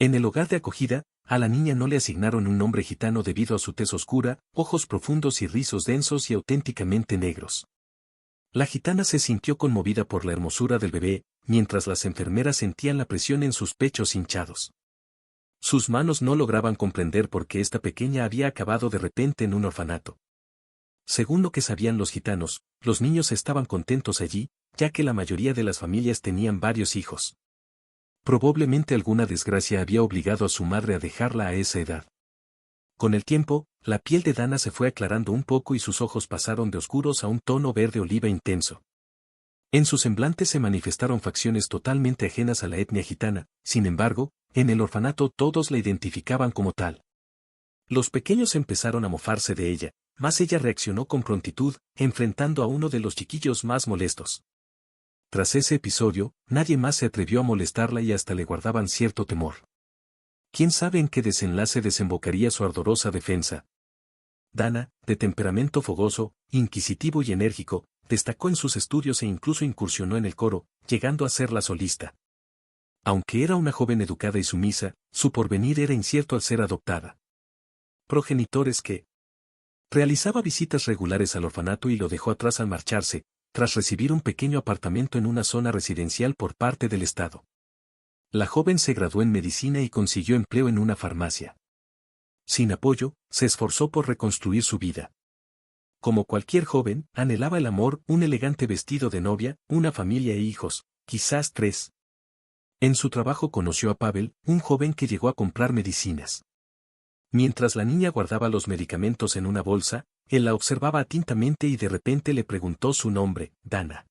En el hogar de acogida, a la niña no le asignaron un nombre gitano debido a su tez oscura, ojos profundos y rizos densos y auténticamente negros. La gitana se sintió conmovida por la hermosura del bebé, mientras las enfermeras sentían la presión en sus pechos hinchados. Sus manos no lograban comprender por qué esta pequeña había acabado de repente en un orfanato. Según lo que sabían los gitanos, los niños estaban contentos allí, ya que la mayoría de las familias tenían varios hijos. Probablemente alguna desgracia había obligado a su madre a dejarla a esa edad. Con el tiempo, la piel de Dana se fue aclarando un poco y sus ojos pasaron de oscuros a un tono verde oliva intenso. En su semblante se manifestaron facciones totalmente ajenas a la etnia gitana, sin embargo, en el orfanato todos la identificaban como tal. Los pequeños empezaron a mofarse de ella, mas ella reaccionó con prontitud, enfrentando a uno de los chiquillos más molestos. Tras ese episodio, nadie más se atrevió a molestarla y hasta le guardaban cierto temor. ¿Quién sabe en qué desenlace desembocaría su ardorosa defensa? Dana, de temperamento fogoso, inquisitivo y enérgico, destacó en sus estudios e incluso incursionó en el coro, llegando a ser la solista. Aunque era una joven educada y sumisa, su porvenir era incierto al ser adoptada. Progenitores que realizaba visitas regulares al orfanato y lo dejó atrás al marcharse, tras recibir un pequeño apartamento en una zona residencial por parte del Estado. La joven se graduó en medicina y consiguió empleo en una farmacia. Sin apoyo, se esforzó por reconstruir su vida. Como cualquier joven, anhelaba el amor, un elegante vestido de novia, una familia e hijos, quizás 3. En su trabajo conoció a Pavel, un joven que llegó a comprar medicinas. Mientras la niña guardaba los medicamentos en una bolsa, él la observaba atentamente y de repente le preguntó su nombre, Dana.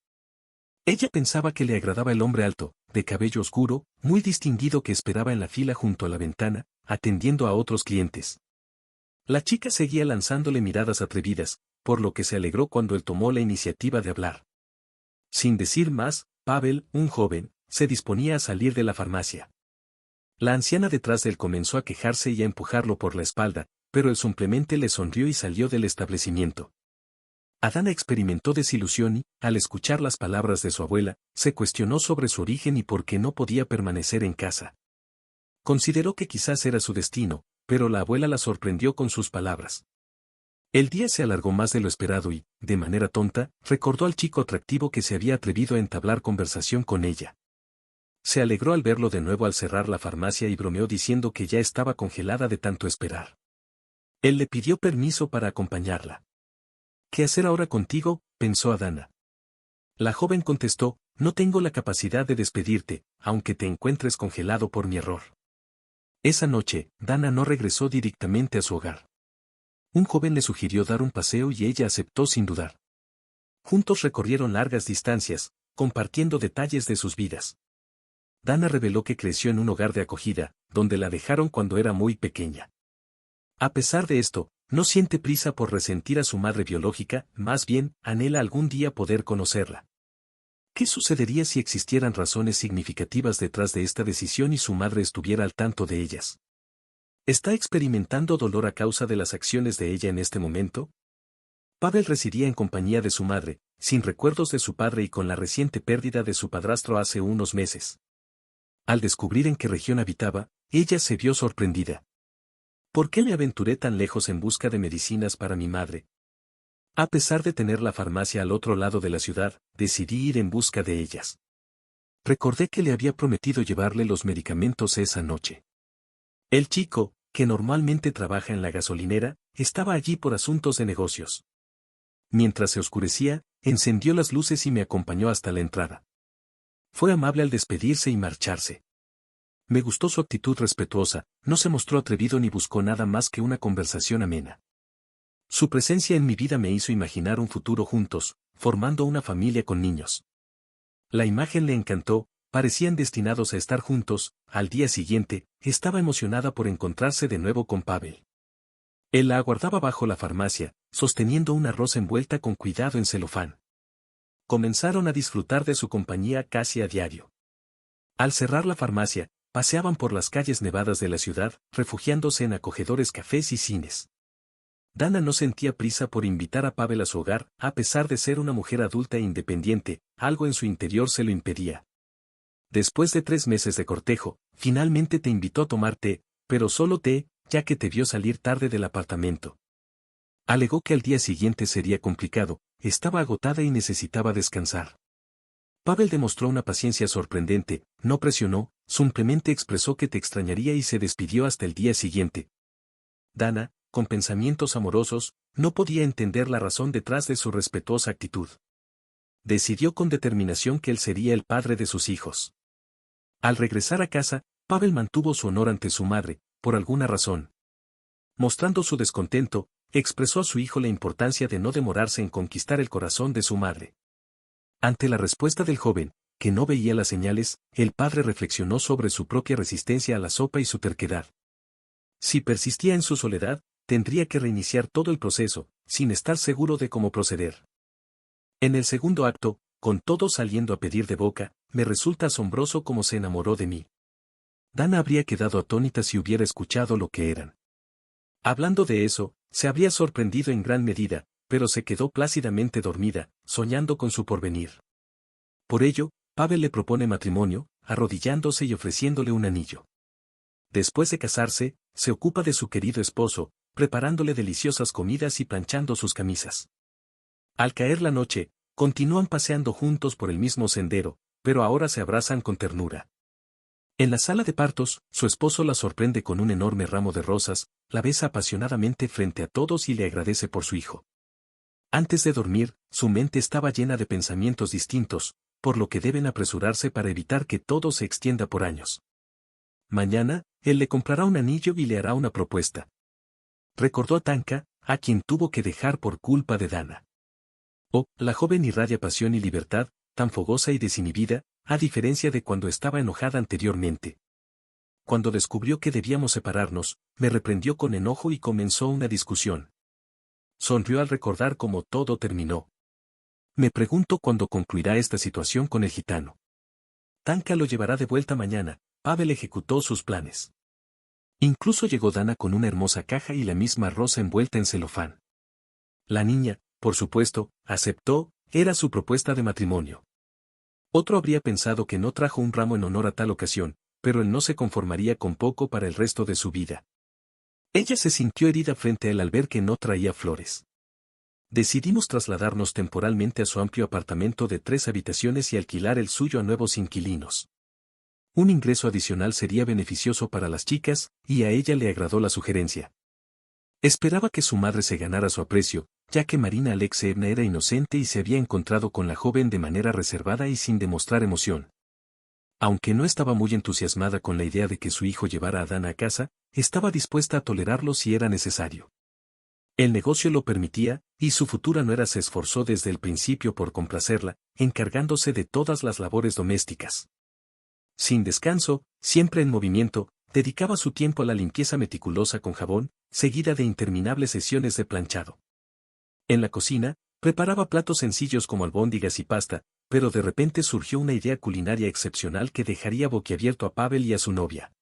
Ella pensaba que le agradaba el hombre alto, de cabello oscuro, muy distinguido que esperaba en la fila junto a la ventana, atendiendo a otros clientes. La chica seguía lanzándole miradas atrevidas, por lo que se alegró cuando él tomó la iniciativa de hablar. Sin decir más, Pavel, un joven, se disponía a salir de la farmacia. La anciana detrás de él comenzó a quejarse y a empujarlo por la espalda, pero él simplemente le sonrió y salió del establecimiento. Dana experimentó desilusión y, al escuchar las palabras de su abuela, se cuestionó sobre su origen y por qué no podía permanecer en casa. Consideró que quizás era su destino, pero la abuela la sorprendió con sus palabras. El día se alargó más de lo esperado y, de manera tonta, recordó al chico atractivo que se había atrevido a entablar conversación con ella. Se alegró al verlo de nuevo al cerrar la farmacia y bromeó diciendo que ya estaba congelada de tanto esperar. Él le pidió permiso para acompañarla. ¿Qué hacer ahora contigo?, pensó Dana. La joven contestó, no tengo la capacidad de despedirte, aunque te encuentres congelado por mi error. Esa noche, Dana no regresó directamente a su hogar. Un joven le sugirió dar un paseo y ella aceptó sin dudar. Juntos recorrieron largas distancias, compartiendo detalles de sus vidas. Dana reveló que creció en un hogar de acogida, donde la dejaron cuando era muy pequeña. A pesar de esto, no siente prisa por resentir a su madre biológica, más bien, anhela algún día poder conocerla. ¿Qué sucedería si existieran razones significativas detrás de esta decisión y su madre estuviera al tanto de ellas? ¿Está experimentando dolor a causa de las acciones de ella en este momento? Pavel residía en compañía de su madre, sin recuerdos de su padre y con la reciente pérdida de su padrastro hace unos meses. Al descubrir en qué región habitaba, ella se vio sorprendida. ¿Por qué me aventuré tan lejos en busca de medicinas para mi madre? A pesar de tener la farmacia al otro lado de la ciudad, decidí ir en busca de ellas. Recordé que le había prometido llevarle los medicamentos esa noche. El chico, que normalmente trabaja en la gasolinera, estaba allí por asuntos de negocios. Mientras se oscurecía, encendió las luces y me acompañó hasta la entrada. Fue amable al despedirse y marcharse. Me gustó su actitud respetuosa, no se mostró atrevido ni buscó nada más que una conversación amena. Su presencia en mi vida me hizo imaginar un futuro juntos, formando una familia con niños. La imagen le encantó, parecían destinados a estar juntos. Al día siguiente, estaba emocionada por encontrarse de nuevo con Pavel. Él la aguardaba bajo la farmacia, sosteniendo una rosa envuelta con cuidado en celofán. Comenzaron a disfrutar de su compañía casi a diario. Al cerrar la farmacia, paseaban por las calles nevadas de la ciudad, refugiándose en acogedores cafés y cines. Dana no sentía prisa por invitar a Pavel a su hogar, a pesar de ser una mujer adulta e independiente, algo en su interior se lo impedía. Después de 3 meses de cortejo, finalmente te invitó a tomar té, pero solo té, ya que te vio salir tarde del apartamento. Alegó que al día siguiente sería complicado, estaba agotada y necesitaba descansar. Pavel demostró una paciencia sorprendente, no presionó, simplemente expresó que te extrañaría y se despidió hasta el día siguiente. Dana, con pensamientos amorosos, no podía entender la razón detrás de su respetuosa actitud. Decidió con determinación que él sería el padre de sus hijos. Al regresar a casa, Pavel mantuvo su honor ante su madre, por alguna razón. Mostrando su descontento, expresó a su hijo la importancia de no demorarse en conquistar el corazón de su madre. Ante la respuesta del joven, que no veía las señales, el padre reflexionó sobre su propia resistencia a la sopa y su terquedad. Si persistía en su soledad, tendría que reiniciar todo el proceso, sin estar seguro de cómo proceder. En el segundo acto, con todos saliendo a pedir de boca, me resulta asombroso cómo se enamoró de mí. Dana habría quedado atónita si hubiera escuchado lo que eran. Hablando de eso, se habría sorprendido en gran medida, pero se quedó plácidamente dormida, soñando con su porvenir. Por ello, Pavel le propone matrimonio, arrodillándose y ofreciéndole un anillo. Después de casarse, se ocupa de su querido esposo, preparándole deliciosas comidas y planchando sus camisas. Al caer la noche, continúan paseando juntos por el mismo sendero, pero ahora se abrazan con ternura. En la sala de partos, su esposo la sorprende con un enorme ramo de rosas, la besa apasionadamente frente a todos y le agradece por su hijo. Antes de dormir, su mente estaba llena de pensamientos distintos, por lo que deben apresurarse para evitar que todo se extienda por años. Mañana, él le comprará un anillo y le hará una propuesta. Recordó a Tanka, a quien tuvo que dejar por culpa de Dana. Oh, la joven irradia pasión y libertad, tan fogosa y desinhibida, a diferencia de cuando estaba enojada anteriormente. Cuando descubrió que debíamos separarnos, me reprendió con enojo y comenzó una discusión. Sonrió al recordar cómo todo terminó. Me pregunto cuándo concluirá esta situación con el gitano. Tanka lo llevará de vuelta mañana. Pavel ejecutó sus planes. Incluso llegó Dana con una hermosa caja y la misma rosa envuelta en celofán. La niña, por supuesto, aceptó, era su propuesta de matrimonio. Otro habría pensado que no trajo un ramo en honor a tal ocasión, pero él no se conformaría con poco para el resto de su vida. Ella se sintió herida frente a él al ver que no traía flores. Decidimos trasladarnos temporalmente a su amplio apartamento de 3 habitaciones y alquilar el suyo a nuevos inquilinos. Un ingreso adicional sería beneficioso para las chicas, y a ella le agradó la sugerencia. Esperaba que su madre se ganara su aprecio, ya que Marina Alexeevna era inocente y se había encontrado con la joven de manera reservada y sin demostrar emoción. Aunque no estaba muy entusiasmada con la idea de que su hijo llevara a Dana a casa, estaba dispuesta a tolerarlo si era necesario. El negocio lo permitía, y su futura nuera se esforzó desde el principio por complacerla, encargándose de todas las labores domésticas. Sin descanso, siempre en movimiento, dedicaba su tiempo a la limpieza meticulosa con jabón, seguida de interminables sesiones de planchado. En la cocina, preparaba platos sencillos como albóndigas y pasta, pero de repente surgió una idea culinaria excepcional que dejaría boquiabierto a Pavel y a su novia.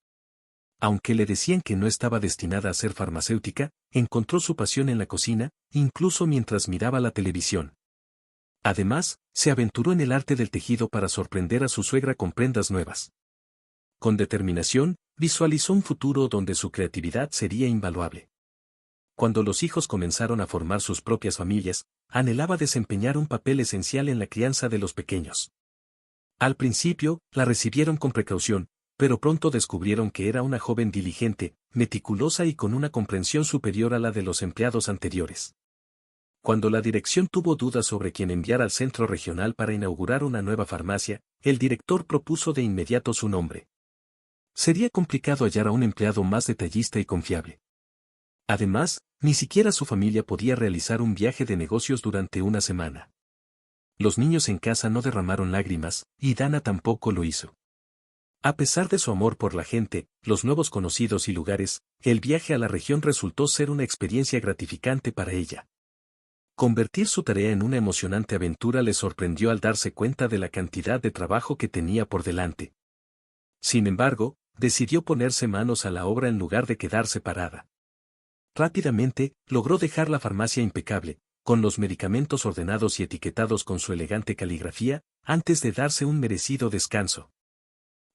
Aunque le decían que no estaba destinada a ser farmacéutica, encontró su pasión en la cocina, incluso mientras miraba la televisión. Además, se aventuró en el arte del tejido para sorprender a su suegra con prendas nuevas. Con determinación, visualizó un futuro donde su creatividad sería invaluable. Cuando los hijos comenzaron a formar sus propias familias, anhelaba desempeñar un papel esencial en la crianza de los pequeños. Al principio, la recibieron con precaución, pero pronto descubrieron que era una joven diligente, meticulosa y con una comprensión superior a la de los empleados anteriores. Cuando la dirección tuvo dudas sobre quién enviar al centro regional para inaugurar una nueva farmacia, el director propuso de inmediato su nombre. Sería complicado hallar a un empleado más detallista y confiable. Además, ni siquiera su familia podía realizar un viaje de negocios durante una semana. Los niños en casa no derramaron lágrimas, y Dana tampoco lo hizo. A pesar de su amor por la gente, los nuevos conocidos y lugares, el viaje a la región resultó ser una experiencia gratificante para ella. Convertir su tarea en una emocionante aventura le sorprendió al darse cuenta de la cantidad de trabajo que tenía por delante. Sin embargo, decidió ponerse manos a la obra en lugar de quedarse parada. Rápidamente, logró dejar la farmacia impecable, con los medicamentos ordenados y etiquetados con su elegante caligrafía, antes de darse un merecido descanso.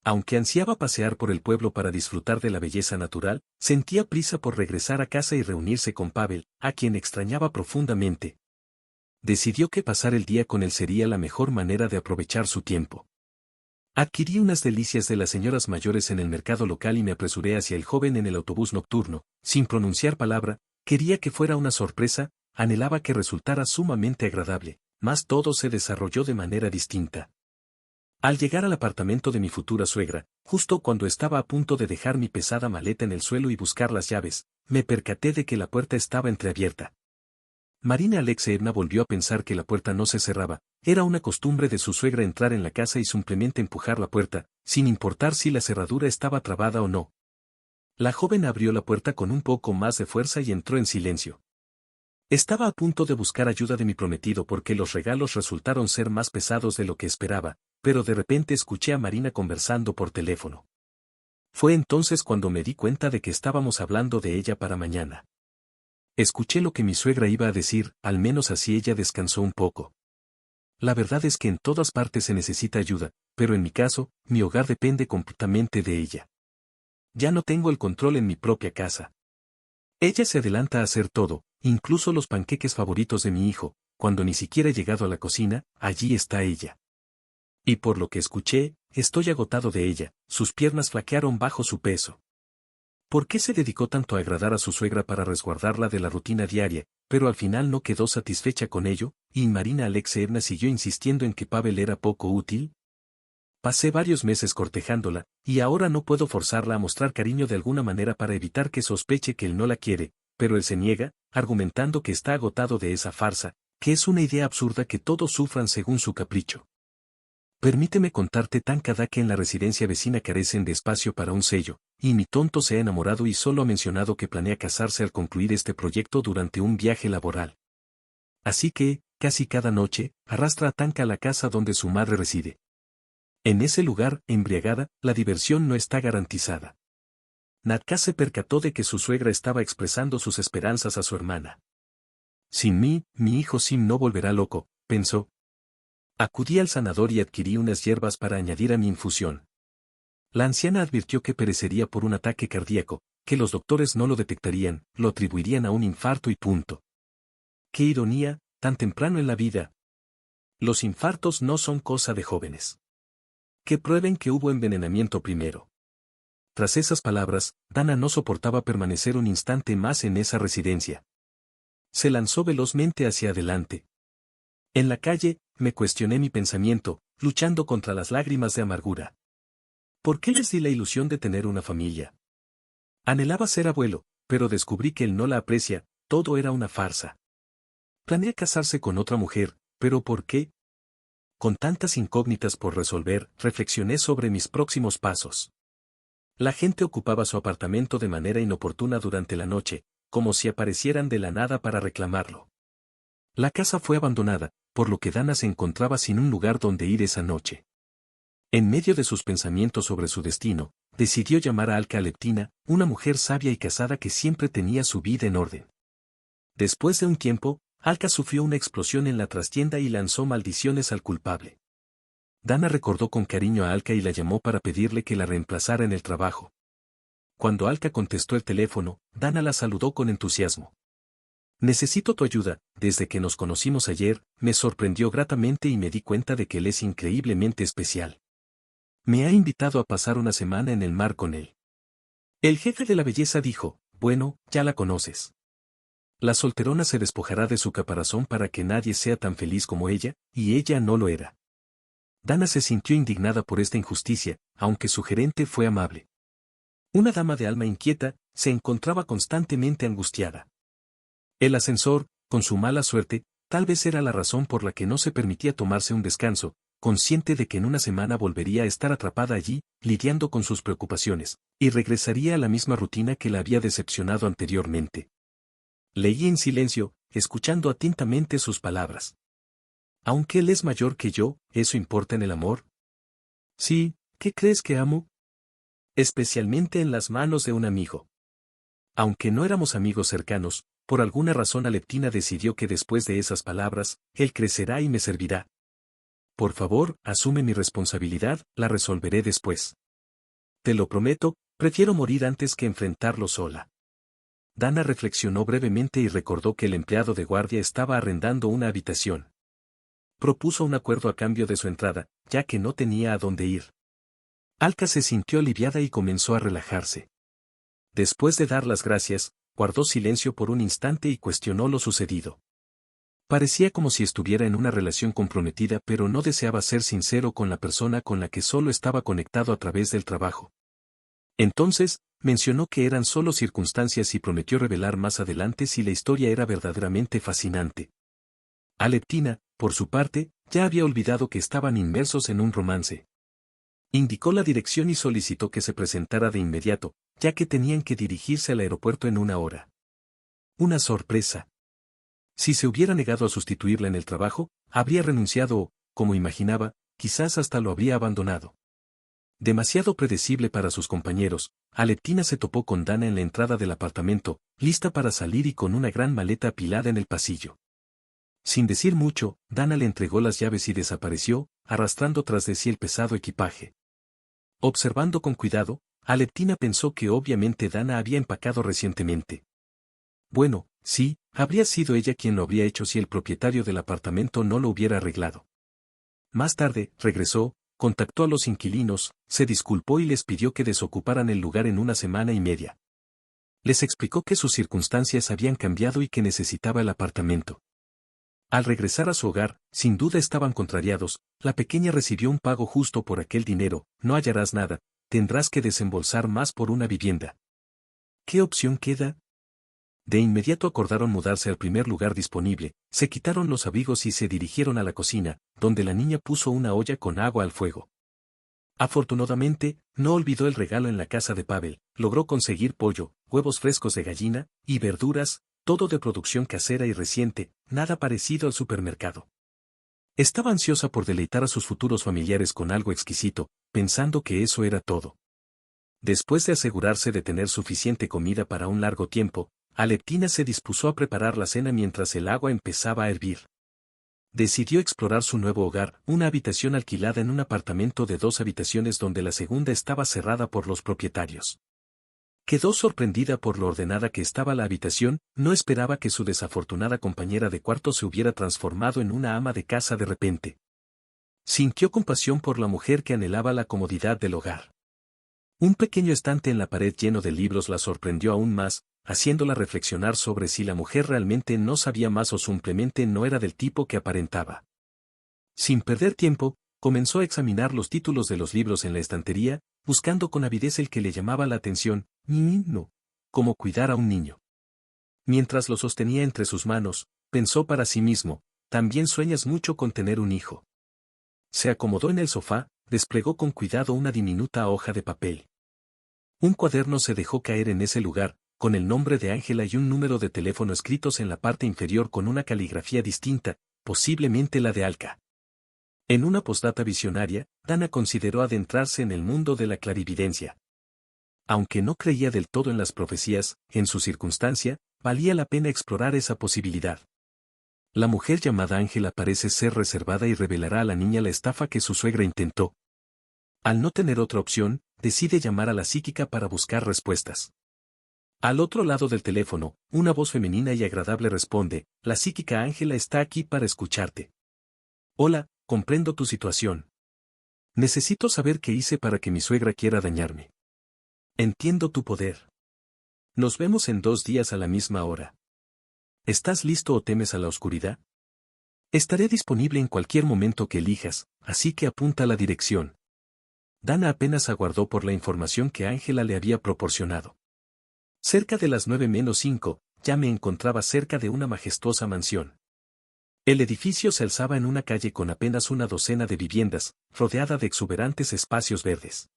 Aunque ansiaba pasear por el pueblo para disfrutar de la belleza natural, sentía prisa por regresar a casa y reunirse con Pavel, a quien extrañaba profundamente. Decidió que pasar el día con él sería la mejor manera de aprovechar su tiempo. Adquirí unas delicias de las señoras mayores en el mercado local y me apresuré hacia el joven en el autobús nocturno, sin pronunciar palabra. Quería que fuera una sorpresa, anhelaba que resultara sumamente agradable, mas todo se desarrolló de manera distinta. Al llegar al apartamento de mi futura suegra, justo cuando estaba a punto de dejar mi pesada maleta en el suelo y buscar las llaves, me percaté de que la puerta estaba entreabierta. Marina Alexeevna volvió a pensar que la puerta no se cerraba. Era una costumbre de su suegra entrar en la casa y simplemente empujar la puerta, sin importar si la cerradura estaba trabada o no. La joven abrió la puerta con un poco más de fuerza y entró en silencio. Estaba a punto de buscar ayuda de mi prometido porque los regalos resultaron ser más pesados de lo que esperaba, pero de repente escuché a Marina conversando por teléfono. Fue entonces cuando me di cuenta de que estábamos hablando de ella para mañana. Escuché lo que mi suegra iba a decir, al menos así ella descansó un poco. La verdad es que en todas partes se necesita ayuda, pero en mi caso, mi hogar depende completamente de ella. Ya no tengo el control en mi propia casa. Ella se adelanta a hacer todo, incluso los panqueques favoritos de mi hijo. Cuando ni siquiera he llegado a la cocina, allí está ella. Y por lo que escuché, estoy agotado de ella. Sus piernas flaquearon bajo su peso. ¿Por qué se dedicó tanto a agradar a su suegra para resguardarla de la rutina diaria, pero al final no quedó satisfecha con ello, y Marina Alexeevna siguió insistiendo en que Pavel era poco útil? Pasé varios meses cortejándola, y ahora no puedo forzarla a mostrar cariño de alguna manera para evitar que sospeche que él no la quiere, pero él se niega, argumentando que está agotado de esa farsa, que es una idea absurda que todos sufran según su capricho. Permíteme contarte Tankada que en la residencia vecina carecen de espacio para un sello, y mi tonto se ha enamorado y solo ha mencionado que planea casarse al concluir este proyecto durante un viaje laboral. Así que, casi cada noche, arrastra a Tanka a la casa donde su madre reside. En ese lugar, embriagada, la diversión no está garantizada. Natka se percató de que su suegra estaba expresando sus esperanzas a su hermana. Sin mí, mi hijo Sim no volverá loco, pensó. Acudí al sanador y adquirí unas hierbas para añadir a mi infusión. La anciana advirtió que perecería por un ataque cardíaco, que los doctores no lo detectarían, lo atribuirían a un infarto y punto. ¡Qué ironía, tan temprano en la vida! Los infartos no son cosa de jóvenes. Que prueben que hubo envenenamiento primero. Tras esas palabras, Dana no soportaba permanecer un instante más en esa residencia. Se lanzó velozmente hacia adelante. En la calle, me cuestioné mi pensamiento, luchando contra las lágrimas de amargura. ¿Por qué les di la ilusión de tener una familia? Anhelaba ser abuelo, pero descubrí que él no la aprecia, todo era una farsa. Planeé casarse con otra mujer, pero ¿por qué? Con tantas incógnitas por resolver, reflexioné sobre mis próximos pasos. La gente ocupaba su apartamento de manera inoportuna durante la noche, como si aparecieran de la nada para reclamarlo. La casa fue abandonada, por lo que Dana se encontraba sin un lugar donde ir esa noche. En medio de sus pensamientos sobre su destino, decidió llamar a Alka Leptina, una mujer sabia y casada que siempre tenía su vida en orden. Después de un tiempo, Alka sufrió una explosión en la trastienda y lanzó maldiciones al culpable. Dana recordó con cariño a Alka y la llamó para pedirle que la reemplazara en el trabajo. Cuando Alka contestó el teléfono, Dana la saludó con entusiasmo. Necesito tu ayuda. Desde que nos conocimos ayer, me sorprendió gratamente y me di cuenta de que él es increíblemente especial. Me ha invitado a pasar una semana en el mar con él. El jefe de la belleza dijo, bueno, ya la conoces. La solterona se despojará de su caparazón para que nadie sea tan feliz como ella, y ella no lo era. Dana se sintió indignada por esta injusticia, aunque su gerente fue amable. Una dama de alma inquieta, se encontraba constantemente angustiada. El ascensor, con su mala suerte, tal vez era la razón por la que no se permitía tomarse un descanso, consciente de que en una semana volvería a estar atrapada allí, lidiando con sus preocupaciones, y regresaría a la misma rutina que la había decepcionado anteriormente. Leí en silencio, escuchando atentamente sus palabras. Aunque él es mayor que yo, ¿eso importa en el amor? Sí, ¿qué crees que amo? Especialmente en las manos de un amigo. Aunque no éramos amigos cercanos, por alguna razón Aleptina decidió que después de esas palabras, él crecerá y me servirá. Por favor, asume mi responsabilidad, la resolveré después. Te lo prometo, prefiero morir antes que enfrentarlo sola. Dana reflexionó brevemente y recordó que el empleado de guardia estaba arrendando una habitación. Propuso un acuerdo a cambio de su entrada, ya que no tenía a dónde ir. Alka se sintió aliviada y comenzó a relajarse. Después de dar las gracias, guardó silencio por un instante y cuestionó lo sucedido. Parecía como si estuviera en una relación comprometida, pero no deseaba ser sincero con la persona con la que solo estaba conectado a través del trabajo. Entonces, mencionó que eran solo circunstancias y prometió revelar más adelante si la historia era verdaderamente fascinante. Aleptina, por su parte, ya había olvidado que estaban inmersos en un romance. Indicó la dirección y solicitó que se presentara de inmediato, ya que tenían que dirigirse al aeropuerto en 1 hora. Una sorpresa. Si se hubiera negado a sustituirla en el trabajo, habría renunciado o, como imaginaba, quizás hasta lo habría abandonado. Demasiado predecible para sus compañeros, Aleptina se topó con Dana en la entrada del apartamento, lista para salir y con una gran maleta apilada en el pasillo. Sin decir mucho, Dana le entregó las llaves y desapareció, arrastrando tras de sí el pesado equipaje. Observando con cuidado, Aleptina pensó que obviamente Dana había empacado recientemente. Bueno, sí, habría sido ella quien lo habría hecho si el propietario del apartamento no lo hubiera arreglado. Más tarde, regresó, contactó a los inquilinos, se disculpó y les pidió que desocuparan el lugar en 1 semana y media. Les explicó que sus circunstancias habían cambiado y que necesitaba el apartamento. Al regresar a su hogar, sin duda estaban contrariados, la pequeña recibió un pago justo por aquel dinero, no hallarás nada, tendrás que desembolsar más por una vivienda. ¿Qué opción queda? De inmediato acordaron mudarse al primer lugar disponible, se quitaron los abrigos y se dirigieron a la cocina, donde la niña puso una olla con agua al fuego. Afortunadamente, no olvidó el regalo en la casa de Pavel, logró conseguir pollo, huevos frescos de gallina, y verduras, todo de producción casera y reciente, nada parecido al supermercado. Estaba ansiosa por deleitar a sus futuros familiares con algo exquisito, pensando que eso era todo. Después de asegurarse de tener suficiente comida para un largo tiempo, Aleptina se dispuso a preparar la cena mientras el agua empezaba a hervir. Decidió explorar su nuevo hogar, una habitación alquilada en un apartamento de 2 habitaciones donde la segunda estaba cerrada por los propietarios. Quedó sorprendida por lo ordenada que estaba la habitación, no esperaba que su desafortunada compañera de cuarto se hubiera transformado en una ama de casa de repente. Sintió compasión por la mujer que anhelaba la comodidad del hogar. Un pequeño estante en la pared lleno de libros la sorprendió aún más, haciéndola reflexionar sobre si la mujer realmente no sabía más o simplemente no era del tipo que aparentaba. Sin perder tiempo, comenzó a examinar los títulos de los libros en la estantería, buscando con avidez el que le llamaba la atención, no, como cuidar a un niño. Mientras lo sostenía entre sus manos, pensó para sí mismo, también sueñas mucho con tener un hijo. Se acomodó en el sofá, desplegó con cuidado una diminuta hoja de papel. Un cuaderno se dejó caer en ese lugar, con el nombre de Ángela y un número de teléfono escritos en la parte inferior con una caligrafía distinta, posiblemente la de Alka. En una postdata visionaria, Dana consideró adentrarse en el mundo de la clarividencia. Aunque no creía del todo en las profecías, en su circunstancia, valía la pena explorar esa posibilidad. La mujer llamada Ángela parece ser reservada y revelará a la niña la estafa que su suegra intentó. Al no tener otra opción, decide llamar a la psíquica para buscar respuestas. Al otro lado del teléfono, una voz femenina y agradable responde, la psíquica Ángela está aquí para escucharte. Hola, comprendo tu situación. Necesito saber qué hice para que mi suegra quiera dañarme. Entiendo tu poder. Nos vemos en 2 días a la misma hora. ¿Estás listo o temes a la oscuridad? Estaré disponible en cualquier momento que elijas, así que apunta la dirección. Dana apenas aguardó por la información que Ángela le había proporcionado. Cerca de las 9:05, ya me encontraba cerca de una majestuosa mansión. El edificio se alzaba en una calle con apenas una docena de viviendas, rodeada de exuberantes espacios verdes.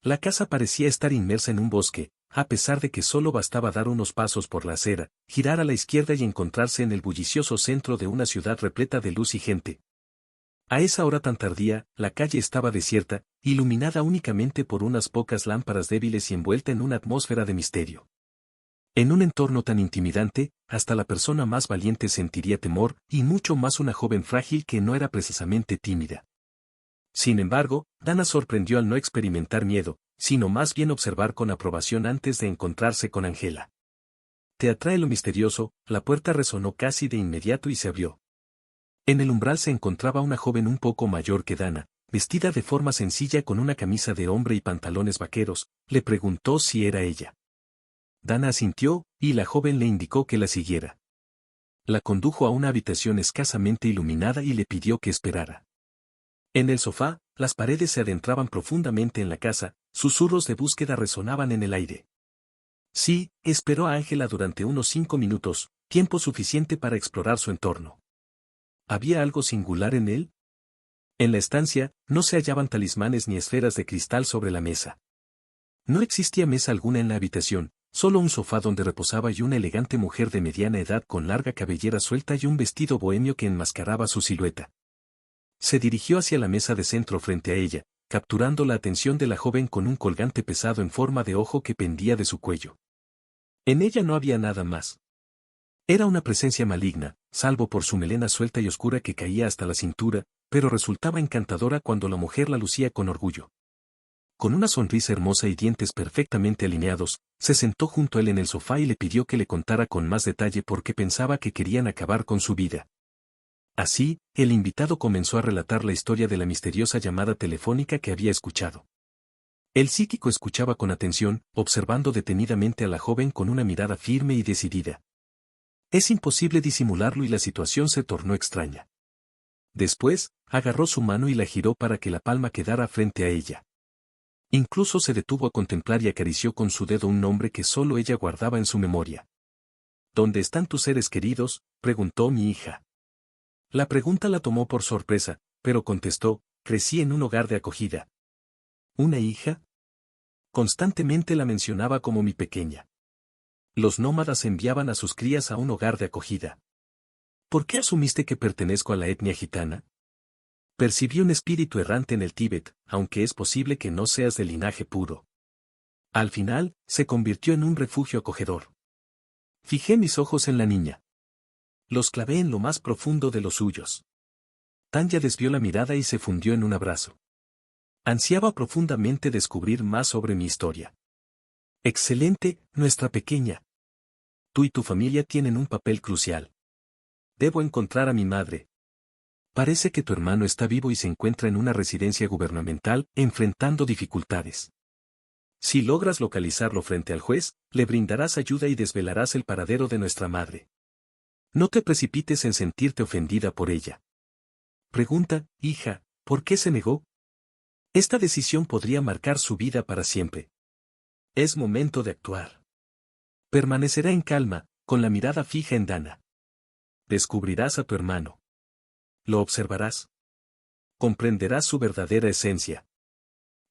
La casa parecía estar inmersa en un bosque, a pesar de que solo bastaba dar unos pasos por la acera, girar a la izquierda y encontrarse en el bullicioso centro de una ciudad repleta de luz y gente. A esa hora tan tardía, la calle estaba desierta, iluminada únicamente por unas pocas lámparas débiles y envuelta en una atmósfera de misterio. En un entorno tan intimidante, hasta la persona más valiente sentiría temor, y mucho más una joven frágil que no era precisamente tímida. Sin embargo, Dana sorprendió al no experimentar miedo, sino más bien observar con aprobación antes de encontrarse con Angela. ¿Te atrae lo misterioso? La puerta resonó casi de inmediato y se abrió. En el umbral se encontraba una joven un poco mayor que Dana, vestida de forma sencilla con una camisa de hombre y pantalones vaqueros. Le preguntó si era ella. Dana asintió, y la joven le indicó que la siguiera. La condujo a una habitación escasamente iluminada y le pidió que esperara. En el sofá, las paredes se adentraban profundamente en la casa, susurros de búsqueda resonaban en el aire. Sí, esperó a Angela durante unos 5 minutos, tiempo suficiente para explorar su entorno. ¿Había algo singular en él? En la estancia, no se hallaban talismanes ni esferas de cristal sobre la mesa. No existía mesa alguna en la habitación, solo un sofá donde reposaba y una elegante mujer de mediana edad con larga cabellera suelta y un vestido bohemio que enmascaraba su silueta. Se dirigió hacia la mesa de centro frente a ella, capturando la atención de la joven con un colgante pesado en forma de ojo que pendía de su cuello. En ella no había nada más. Era una presencia maligna, salvo por su melena suelta y oscura que caía hasta la cintura, pero resultaba encantadora cuando la mujer la lucía con orgullo. Con una sonrisa hermosa y dientes perfectamente alineados, se sentó junto a él en el sofá y le pidió que le contara con más detalle por qué pensaba que querían acabar con su vida. Así, el invitado comenzó a relatar la historia de la misteriosa llamada telefónica que había escuchado. El psíquico escuchaba con atención, observando detenidamente a la joven con una mirada firme y decidida. Es imposible disimularlo y la situación se tornó extraña. Después, agarró su mano y la giró para que la palma quedara frente a ella. Incluso se detuvo a contemplar y acarició con su dedo un nombre que solo ella guardaba en su memoria. ¿Dónde están tus seres queridos?, preguntó mi hija. La pregunta la tomó por sorpresa, pero contestó, crecí en un hogar de acogida. ¿Una hija? Constantemente la mencionaba como mi pequeña. Los nómadas enviaban a sus crías a un hogar de acogida. ¿Por qué asumiste que pertenezco a la etnia gitana? Percibí un espíritu errante en el Tíbet, aunque es posible que no seas de linaje puro. Al final, se convirtió en un refugio acogedor. Fijé mis ojos en la niña. Los clavé en lo más profundo de los suyos. Tanya desvió la mirada y se fundió en un abrazo. Ansiaba profundamente descubrir más sobre mi historia. Excelente, nuestra pequeña. Tú y tu familia tienen un papel crucial. Debo encontrar a mi madre. Parece que tu hermano está vivo y se encuentra en una residencia gubernamental, enfrentando dificultades. Si logras localizarlo frente al juez, le brindarás ayuda y desvelarás el paradero de nuestra madre. No te precipites en sentirte ofendida por ella. Pregunta, hija, ¿por qué se negó? Esta decisión podría marcar su vida para siempre. Es momento de actuar. Permanecerá en calma, con la mirada fija en Dana. Descubrirás a tu hermano. Lo observarás. Comprenderás su verdadera esencia.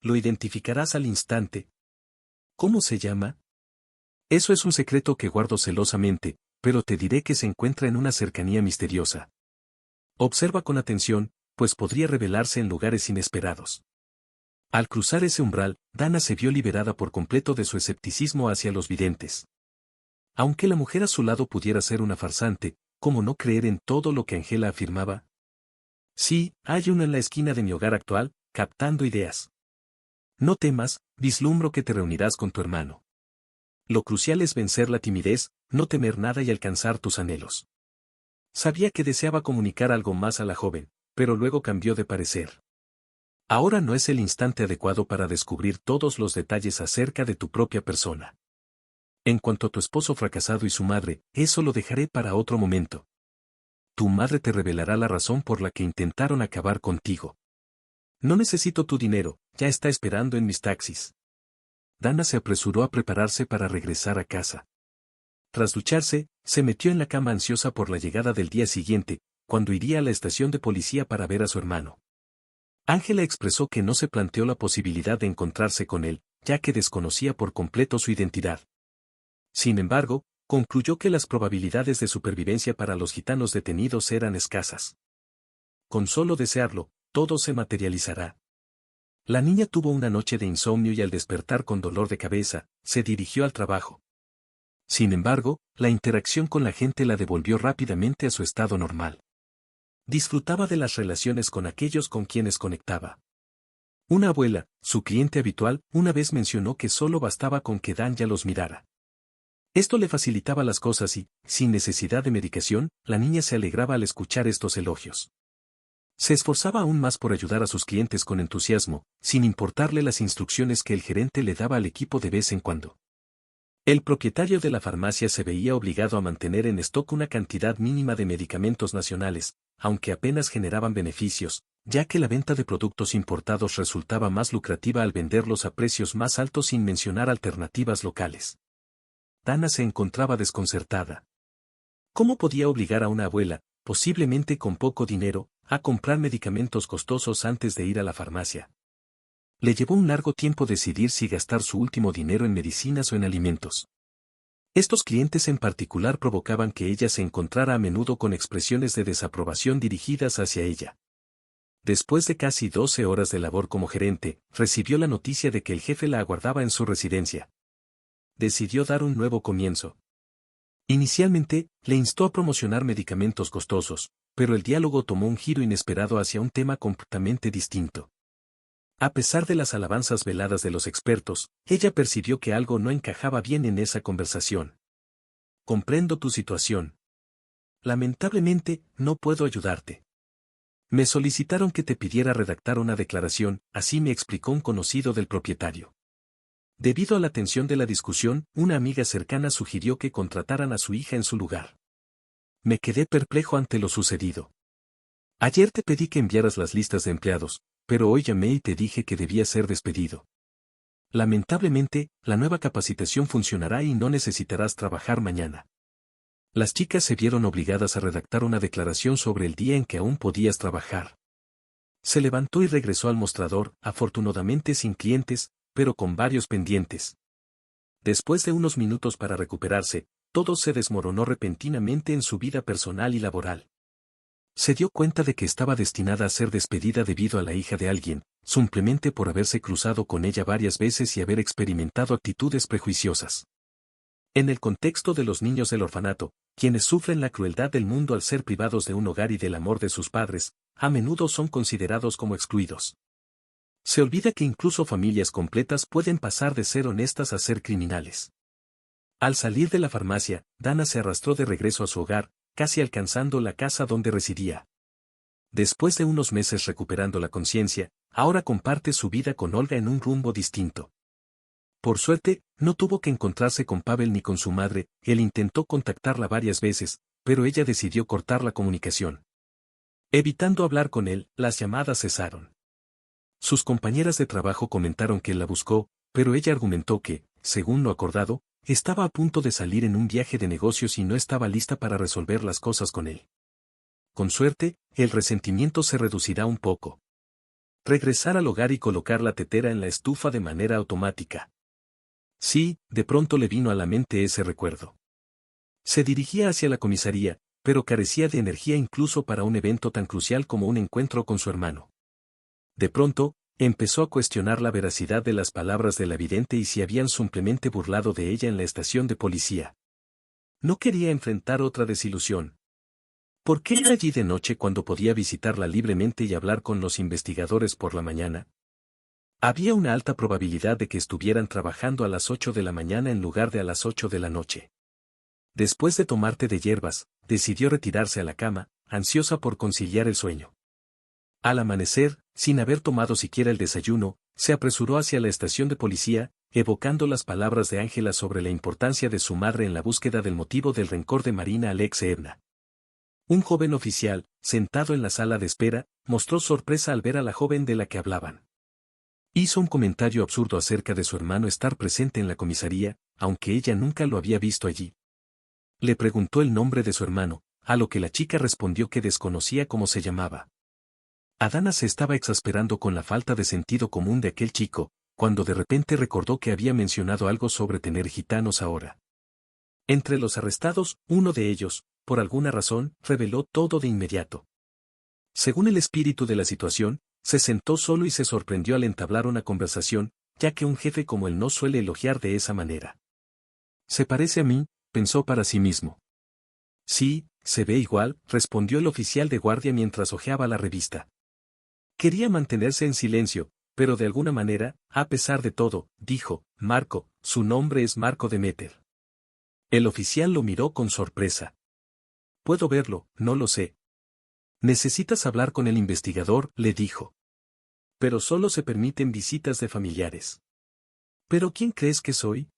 Lo identificarás al instante. ¿Cómo se llama? Eso es un secreto que guardo celosamente, pero te diré que se encuentra en una cercanía misteriosa. Observa con atención, pues podría revelarse en lugares inesperados. Al cruzar ese umbral, Dana se vio liberada por completo de su escepticismo hacia los videntes. Aunque la mujer a su lado pudiera ser una farsante, ¿cómo no creer en todo lo que Angela afirmaba? Sí, hay uno en la esquina de mi hogar actual, captando ideas. No temas, vislumbro que te reunirás con tu hermano. Lo crucial es vencer la timidez, no temer nada y alcanzar tus anhelos. Sabía que deseaba comunicar algo más a la joven, pero luego cambió de parecer. Ahora no es el instante adecuado para descubrir todos los detalles acerca de tu propia persona. En cuanto a tu esposo fracasado y su madre, eso lo dejaré para otro momento. Tu madre te revelará la razón por la que intentaron acabar contigo. No necesito tu dinero, ya está esperando en mis taxis. Dana se apresuró a prepararse para regresar a casa. Tras ducharse, se metió en la cama ansiosa por la llegada del día siguiente, cuando iría a la estación de policía para ver a su hermano. Angela expresó que no se planteó la posibilidad de encontrarse con él, ya que desconocía por completo su identidad. Sin embargo, concluyó que las probabilidades de supervivencia para los gitanos detenidos eran escasas. Con solo desearlo, todo se materializará. La niña tuvo una noche de insomnio y al despertar con dolor de cabeza, se dirigió al trabajo. Sin embargo, la interacción con la gente la devolvió rápidamente a su estado normal. Disfrutaba de las relaciones con aquellos con quienes conectaba. Una abuela, su cliente habitual, una vez mencionó que solo bastaba con que Dan ya los mirara. Esto le facilitaba las cosas y, sin necesidad de medicación, la niña se alegraba al escuchar estos elogios. Se esforzaba aún más por ayudar a sus clientes con entusiasmo, sin importarle las instrucciones que el gerente le daba al equipo de vez en cuando. El propietario de la farmacia se veía obligado a mantener en stock una cantidad mínima de medicamentos nacionales, aunque apenas generaban beneficios, ya que la venta de productos importados resultaba más lucrativa al venderlos a precios más altos sin mencionar alternativas locales. Dana se encontraba desconcertada. ¿Cómo podía obligar a una abuela, posiblemente con poco dinero, a comprar medicamentos costosos antes de ir a la farmacia? Le llevó un largo tiempo decidir si gastar su último dinero en medicinas o en alimentos. Estos clientes en particular provocaban que ella se encontrara a menudo con expresiones de desaprobación dirigidas hacia ella. Después de casi 12 horas de labor como gerente, recibió la noticia de que el jefe la aguardaba en su residencia. Decidió dar un nuevo comienzo. Inicialmente, le instó a promocionar medicamentos costosos, pero el diálogo tomó un giro inesperado hacia un tema completamente distinto. A pesar de las alabanzas veladas de los expertos, ella percibió que algo no encajaba bien en esa conversación. Comprendo tu situación. Lamentablemente, no puedo ayudarte. Me solicitaron que te pidiera redactar una declaración, así me explicó un conocido del propietario. Debido a la tensión de la discusión, una amiga cercana sugirió que contrataran a su hija en su lugar. Me quedé perplejo ante lo sucedido. Ayer te pedí que enviaras las listas de empleados, pero hoy llamé y te dije que debía ser despedido. Lamentablemente, la nueva capacitación funcionará y no necesitarás trabajar mañana. Las chicas se vieron obligadas a redactar una declaración sobre el día en que aún podías trabajar. Se levantó y regresó al mostrador, afortunadamente sin clientes, pero con varios pendientes. Después de unos minutos para recuperarse, todo se desmoronó repentinamente en su vida personal y laboral. Se dio cuenta de que estaba destinada a ser despedida debido a la hija de alguien, simplemente por haberse cruzado con ella varias veces y haber experimentado actitudes prejuiciosas. En el contexto de los niños del orfanato, quienes sufren la crueldad del mundo al ser privados de un hogar y del amor de sus padres, a menudo son considerados como excluidos. Se olvida que incluso familias completas pueden pasar de ser honestas a ser criminales. Al salir de la farmacia, Dana se arrastró de regreso a su hogar, casi alcanzando la casa donde residía. Después de unos meses recuperando la conciencia, ahora comparte su vida con Olga en un rumbo distinto. Por suerte, no tuvo que encontrarse con Pavel ni con su madre, él intentó contactarla varias veces, pero ella decidió cortar la comunicación. Evitando hablar con él, las llamadas cesaron. Sus compañeras de trabajo comentaron que él la buscó, pero ella argumentó que, según lo acordado, estaba a punto de salir en un viaje de negocios y no estaba lista para resolver las cosas con él. Con suerte, el resentimiento se reducirá un poco. Regresar al hogar y colocar la tetera en la estufa de manera automática. Sí, de pronto le vino a la mente ese recuerdo. Se dirigía hacia la comisaría, pero carecía de energía incluso para un evento tan crucial como un encuentro con su hermano. De pronto, empezó a cuestionar la veracidad de las palabras de la vidente y si habían simplemente burlado de ella en la estación de policía. No quería enfrentar otra desilusión. ¿Por qué ir allí de noche cuando podía visitarla libremente y hablar con los investigadores por la mañana? Había una alta probabilidad de que estuvieran trabajando a las 8 de la mañana en lugar de a las 8 de la noche. Después de tomar té de hierbas, decidió retirarse a la cama, ansiosa por conciliar el sueño. Al amanecer, sin haber tomado siquiera el desayuno, se apresuró hacia la estación de policía, evocando las palabras de Ángela sobre la importancia de su madre en la búsqueda del motivo del rencor de Marina Alexeevna. Un joven oficial, sentado en la sala de espera, mostró sorpresa al ver a la joven de la que hablaban. Hizo un comentario absurdo acerca de su hermano estar presente en la comisaría, aunque ella nunca lo había visto allí. Le preguntó el nombre de su hermano, a lo que la chica respondió que desconocía cómo se llamaba. Dana se estaba exasperando con la falta de sentido común de aquel chico, cuando de repente recordó que había mencionado algo sobre tener gitanos ahora. Entre los arrestados, uno de ellos, por alguna razón, reveló todo de inmediato. Según el espíritu de la situación, se sentó solo y se sorprendió al entablar una conversación, ya que un jefe como él no suele elogiar de esa manera. Se parece a mí, pensó para sí mismo. Sí, se ve igual, respondió el oficial de guardia mientras hojeaba la revista. Quería mantenerse en silencio, Pero de alguna manera, a pesar de todo, dijo, Marco, su nombre es Marco Demeter. El oficial lo miró con sorpresa. Puedo verlo, no lo sé. Necesitas hablar con el investigador, le dijo. Pero solo se permiten visitas de familiares. ¿Pero quién crees que soy?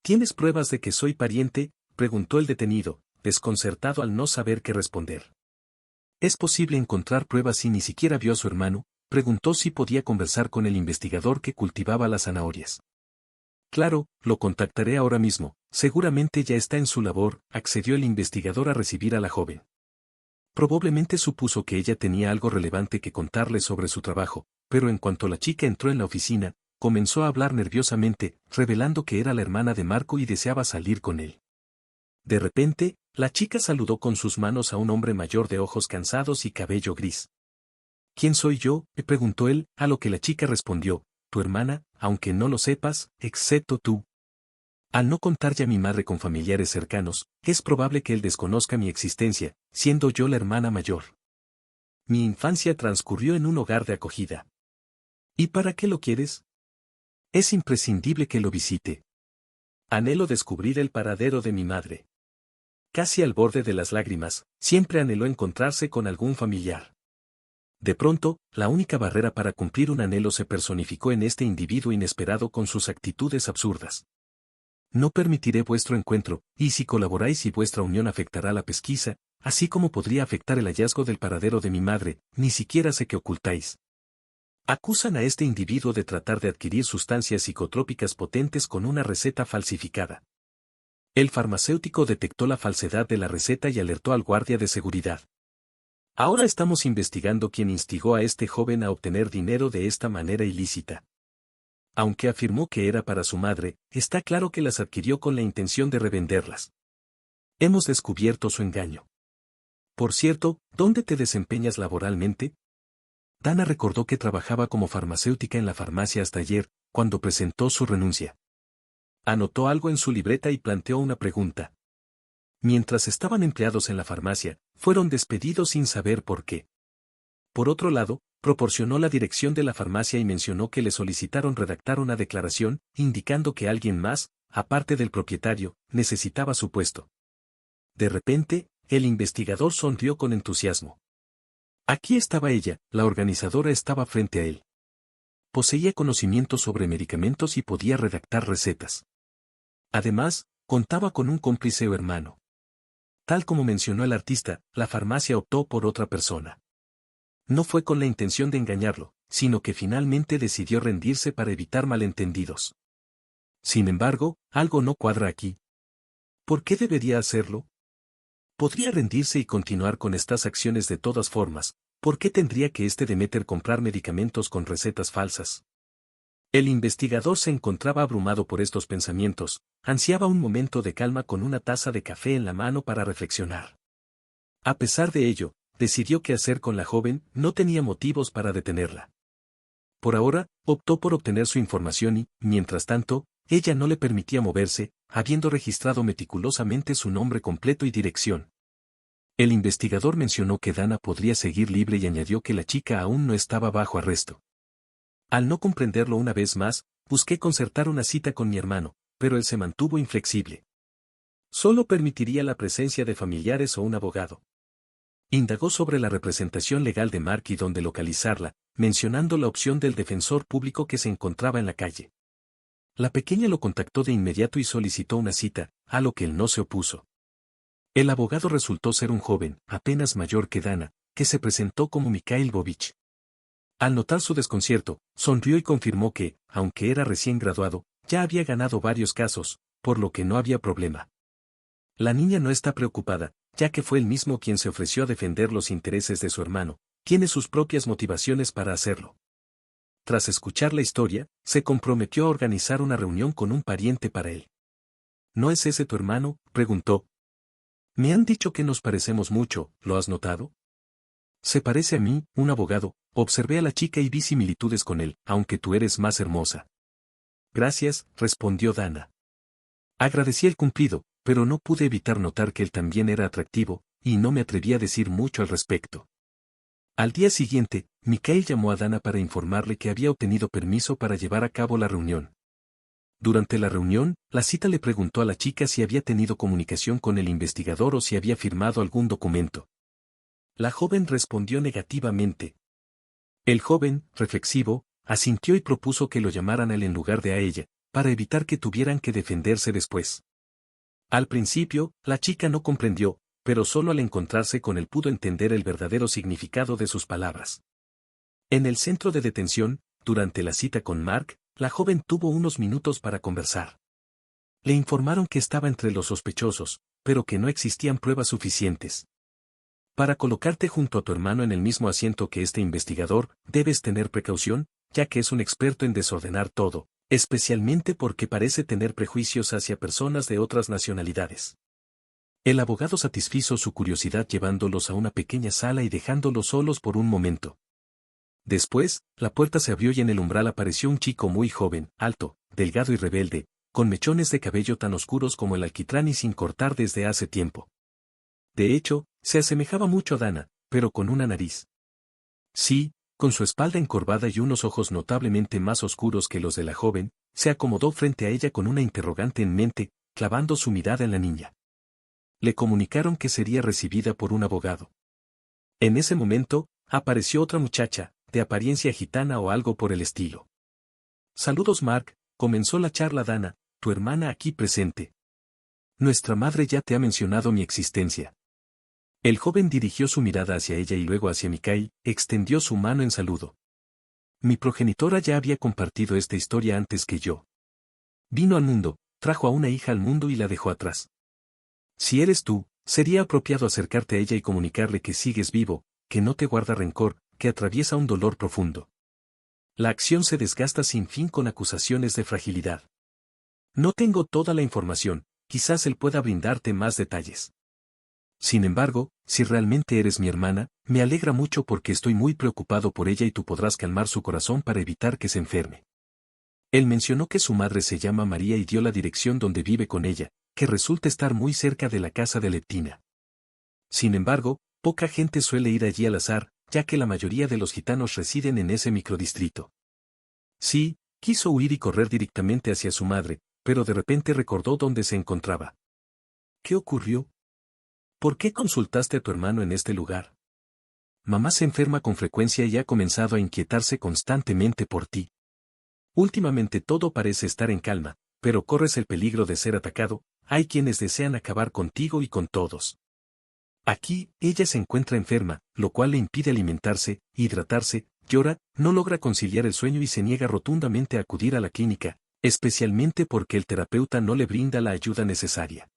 ¿Tienes pruebas de que soy pariente?, preguntó el detenido, desconcertado al no saber qué responder. ¿Es posible encontrar pruebas si ni siquiera vio a su hermano? Preguntó si podía conversar con el investigador que cultivaba las zanahorias. Claro, lo contactaré ahora mismo, seguramente ya está en su labor, accedió el investigador a recibir a la joven. Probablemente supuso que ella tenía algo relevante que contarle sobre su trabajo, pero en cuanto la chica entró en la oficina, comenzó a hablar nerviosamente, revelando que era la hermana de Marco y deseaba salir con él. De repente, la chica saludó con sus manos a un hombre mayor de ojos cansados y cabello gris. ¿Quién soy yo?, le preguntó él, a lo que la chica respondió, tu hermana, aunque no lo sepas, excepto tú. Al no contar ya mi madre con familiares cercanos, es probable que él desconozca mi existencia, siendo yo la hermana mayor. Mi infancia transcurrió en un hogar de acogida. ¿Y para qué lo quieres? Es imprescindible que lo visite. Anhelo descubrir el paradero de mi madre. Casi al borde de las lágrimas, siempre anheló encontrarse con algún familiar. De pronto, la única barrera para cumplir un anhelo se personificó en este individuo inesperado con sus actitudes absurdas. No permitiré vuestro encuentro, y si colaboráis y vuestra unión afectará la pesquisa, así como podría afectar el hallazgo del paradero de mi madre, ni siquiera sé qué ocultáis. Acusan a este individuo de tratar de adquirir sustancias psicotrópicas potentes con una receta falsificada. El farmacéutico detectó la falsedad de la receta y alertó al guardia de seguridad. Ahora estamos investigando quién instigó a este joven a obtener dinero de esta manera ilícita. Aunque afirmó que era para su madre, está claro que las adquirió con la intención de revenderlas. Hemos descubierto su engaño. Por cierto, ¿dónde te desempeñas laboralmente? Dana recordó que trabajaba como farmacéutica en la farmacia hasta ayer, cuando presentó su renuncia. Anotó algo en su libreta y planteó una pregunta. Mientras estaban empleados en la farmacia, fueron despedidos sin saber por qué. Por otro lado, proporcionó la dirección de la farmacia y mencionó que le solicitaron redactar una declaración, indicando que alguien más, aparte del propietario, necesitaba su puesto. De repente, el investigador sonrió con entusiasmo. Aquí estaba ella, la organizadora estaba frente a él. Poseía conocimientos sobre medicamentos y podía redactar recetas. Además, contaba con un cómplice o hermano. Tal como mencionó el artista, la farmacia optó por otra persona. No fue con la intención de engañarlo, sino que finalmente decidió rendirse para evitar malentendidos. Sin embargo, algo no cuadra aquí. ¿Por qué debería hacerlo? Podría rendirse y continuar con estas acciones de todas formas. ¿Por qué tendría que Demeter comprar medicamentos con recetas falsas? El investigador se encontraba abrumado por estos pensamientos, ansiaba un momento de calma con una taza de café en la mano para reflexionar. A pesar de ello, decidió qué hacer con la joven, no tenía motivos para detenerla. Por ahora, optó por obtener su información y, mientras tanto, ella no le permitía moverse, habiendo registrado meticulosamente su nombre completo y dirección. El investigador mencionó que Dana podría seguir libre y añadió que la chica aún no estaba bajo arresto. Al no comprenderlo una vez más, busqué concertar una cita con mi hermano, pero él se mantuvo inflexible. Solo permitiría la presencia de familiares o un abogado. Indagó sobre la representación legal de Mark y dónde localizarla, mencionando la opción del defensor público que se encontraba en la calle. La pequeña lo contactó de inmediato y solicitó una cita, a lo que él no se opuso. El abogado resultó ser un joven, apenas mayor que Dana, que se presentó como Mikhail Bovich. Al notar su desconcierto, sonrió y confirmó que, aunque era recién graduado, ya había ganado varios casos, por lo que no había problema. La niña no está preocupada, ya que fue él mismo quien se ofreció a defender los intereses de su hermano, tiene sus propias motivaciones para hacerlo. Tras escuchar la historia, se comprometió a organizar una reunión con un pariente para él. ¿No es ese tu hermano?, preguntó. Me han dicho que nos parecemos mucho, ¿lo has notado? Se parece a mí, un abogado, observé a la chica y vi similitudes con él, aunque tú eres más hermosa. Gracias, respondió Dana. Agradecí el cumplido, pero no pude evitar notar que él también era atractivo, y no me atreví a decir mucho al respecto. Al día siguiente, Mikhail llamó a Dana para informarle que había obtenido permiso para llevar a cabo la reunión. Durante la reunión, la cita le preguntó a la chica si había tenido comunicación con el investigador o si había firmado algún documento. La joven respondió negativamente. El joven, reflexivo, asintió y propuso que lo llamaran a él en lugar de a ella, para evitar que tuvieran que defenderse después. Al principio, la chica no comprendió, pero solo al encontrarse con él pudo entender el verdadero significado de sus palabras. En el centro de detención, durante la cita con Mark, la joven tuvo unos minutos para conversar. Le informaron que estaba entre los sospechosos, pero que no existían pruebas suficientes. Para colocarte junto a tu hermano en el mismo asiento que este investigador, debes tener precaución, ya que es un experto en desordenar todo, especialmente porque parece tener prejuicios hacia personas de otras nacionalidades. El abogado satisfizo su curiosidad llevándolos a una pequeña sala y dejándolos solos por un momento. Después, la puerta se abrió y en el umbral apareció un chico muy joven, alto, delgado y rebelde, con mechones de cabello tan oscuros como el alquitrán y sin cortar desde hace tiempo. De hecho, se asemejaba mucho a Dana, pero con una nariz. Sí, con su espalda encorvada y unos ojos notablemente más oscuros que los de la joven, se acomodó frente a ella con una interrogante en mente, clavando su mirada en la niña. Le comunicaron que sería recibida por un abogado. En ese momento, apareció otra muchacha, de apariencia gitana o algo por el estilo. Saludos Mark, comenzó la charla Dana, tu hermana aquí presente. Nuestra madre ya te ha mencionado mi existencia. El joven dirigió su mirada hacia ella y luego hacia Mikhail, extendió su mano en saludo. Mi progenitora ya había compartido esta historia antes que yo. Vino al mundo, trajo a una hija al mundo y la dejó atrás. Si eres tú, sería apropiado acercarte a ella y comunicarle que sigues vivo, que no te guarda rencor, que atraviesa un dolor profundo. La acción se desgasta sin fin con acusaciones de fragilidad. No tengo toda la información, quizás él pueda brindarte más detalles. Sin embargo, si realmente eres mi hermana, me alegra mucho porque estoy muy preocupado por ella y tú podrás calmar su corazón para evitar que se enferme. Él mencionó que su madre se llama María y dio la dirección donde vive con ella, que resulta estar muy cerca de la casa de Leptina. Sin embargo, poca gente suele ir allí al azar, ya que la mayoría de los gitanos residen en ese microdistrito. Sí, quiso huir y correr directamente hacia su madre, pero de repente recordó dónde se encontraba. ¿Qué ocurrió? ¿Por qué consultaste a tu hermano en este lugar? Mamá se enferma con frecuencia y ha comenzado a inquietarse constantemente por ti. Últimamente todo parece estar en calma, pero corres el peligro de ser atacado, hay quienes desean acabar contigo y con todos. Aquí, ella se encuentra enferma, lo cual le impide alimentarse, hidratarse, llora, no logra conciliar el sueño y se niega rotundamente a acudir a la clínica, especialmente porque el terapeuta no le brinda la ayuda necesaria.